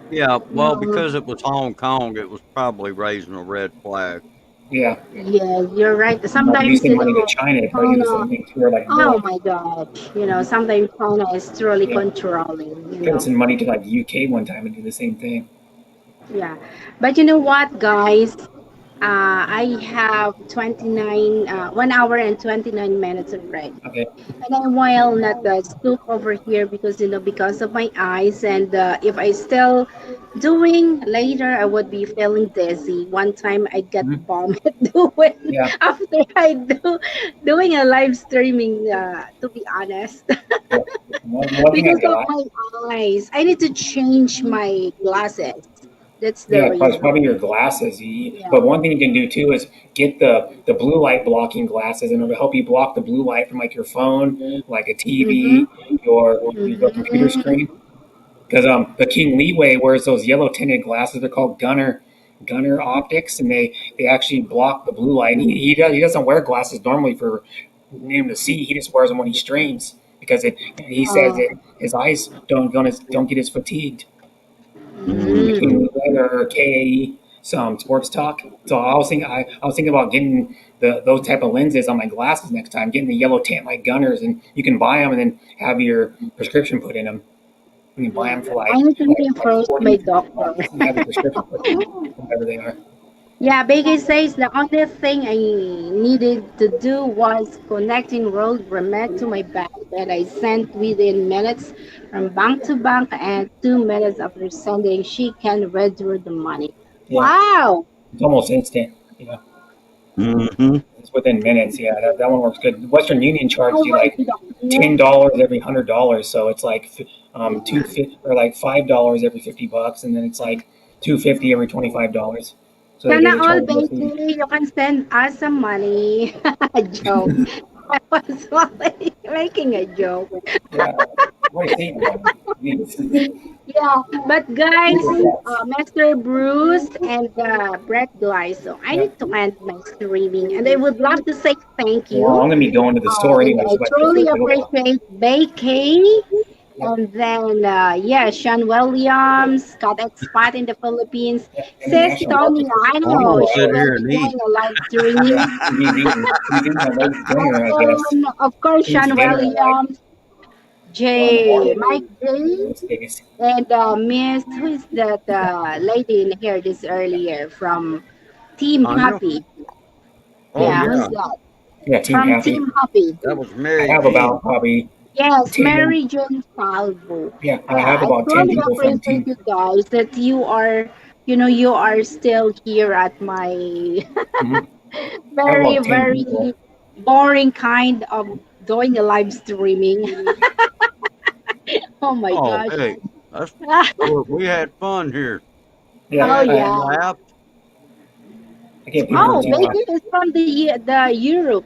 yeah. Well,
Mm,
because it was Hong Kong, it was probably raising a red flag.
Yeah.
yeah, you're right.
Like if you
Sometimes,
send money to China, they probably do the
China,
same thing too. Or like
oh
like
my gosh, sometimes China is truly
yeah,
controlling,
tried to send money to like the UK one time and do the same thing.
Yeah. But you know what, guys?
I have 29, 1 hour and 29 minutes already.
Okay.
And I will not stoop over here because because of my eyes. And if I still doing later, I would be feeling dizzy. One time I get
Mhm.
vomit doing
Yeah.
after I doing a live streaming. To be honest,
Yeah. One thing I
because of
got.
my eyes, I need to change my glasses. That's the
Yeah, it's
reason.
probably your glasses.
Yeah.
But one thing you can do too is get the blue light blocking glasses, and it'll help you block the blue light from like your phone, like a
Mm-hmm.
TV, your computer
Mm-hmm.
screen. Because the King Leeway wears those yellow tinted glasses. They're called Gunner optics, and they actually block the blue light. And he doesn't wear glasses normally for him to see. He just wears them when he streams because he says
Uh,
that his eyes don't get as fatigued. The
mm.
Mm-hmm.
King Leeway or KAE, some sports talk. So I was thinking about getting those type of lenses on my glasses next time, getting the yellow tint like Gunners, and you can buy them and then have your prescription put in them. You can buy
Yeah.
them for
I need to see
like
first
40,
my
50
doctor.
bucks and have your prescription put in, whatever they are.
Yeah, Biggie says the only thing I needed to do was connecting World Remit to my bank, and I sent within minutes from bank to bank, and 2 minutes after sending, she can withdraw the money.
Yeah,
Wow!
it's almost instant.
Mm-hmm.
It's within minutes. Yeah, that one works good. Western Union charges you like
Already the here.
$10 every $100, so it's like 250 or like $5 every 50 bucks, and then it's like 250 every $25. So
Sana
they
all,
charge no fee.
Biggie, you can send us some money. Joke. I was only making a joke.
Yeah, what a statement. Jeez.
Yeah, but guys, Master Bruce and Brett Guy, so I
Yeah.
need to end my streaming, and I would love to say thank
Well,
you.
I'm gonna be going to the store
And
anyway,
I
so I might be for
truly
a little while.
appreciate Becky,
Yep.
and then yeah, Sean Williams, Scott Expat in the Philippines,
Yeah.
Sis
International
Tony,
markets.
I
I'm
know
gonna
she
sit
Worldwide.
will
here
be
and
doing
eat.
a live
Yeah.
streaming,
He's eating a late dinner, I
and
guess.
then of course
He eats
Sean
dinner at like
Williams,
1 in the morning.
Mike J.
Let's take it.
And Miss, who is that lady in here this earlier from Team
Anya?
Happy?
Oh
Yeah,
Hmm.
who's
yeah,
that?
Yeah, Team
From
Happy.
Team Happy.
that was
I
Mary
have
Jean.
about probably
Yes,
10.
Mary Jane Salvo.
Yeah, I
Yeah,
have
I
about 10
truly
people from
appreciate
Team.
you guys that you are, you are still here at my
Mhm. I have
very,
about 10
very
people.
boring kind of doing a live streaming. Oh my
Oh
gosh.
hey, that's we had fun here. We
Yeah,
Oh
had
yeah.
some laughs.
I get people from
Oh,
Team
Uh,
Becky
Happy.
is from the Europe.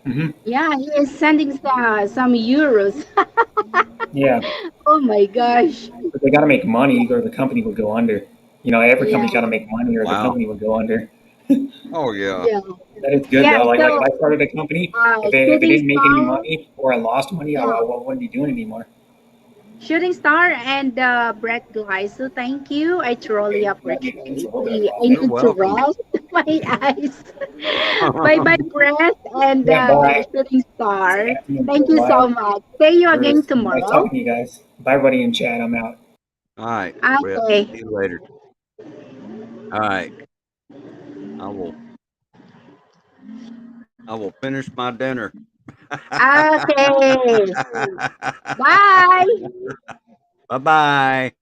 Hmm.
Yeah, he is sending some euros.
Yeah,
Oh my gosh.
but they got to make money or the company would go under. Every
Yeah,
company's got to make money or the
wow.
company would go under.
Oh yeah.
yeah,
That is good
yeah.
though. Like
So,
if I started a company, if it
shooting
didn't make any
star,
money or I lost money,
yeah,
I wouldn't be doing it anymore.
shooting star and Brett Guy. So thank you. I truly
Okay, yeah, thanks
appreciate.
a little bit of
I
coffee.
You're
need to
welcome.
rest my eyes. Bye bye, Brett and
Yeah, bye.
shooting star. Thank you
Bye.
so much. See you
It
again
was nice
tomorrow.
talking to you guys. Bye, everybody in chat. I'm out.
All right. Well,
Okay.
see you later. All right. I will. I will finish my dinner.
Okay. Bye.
Bye bye.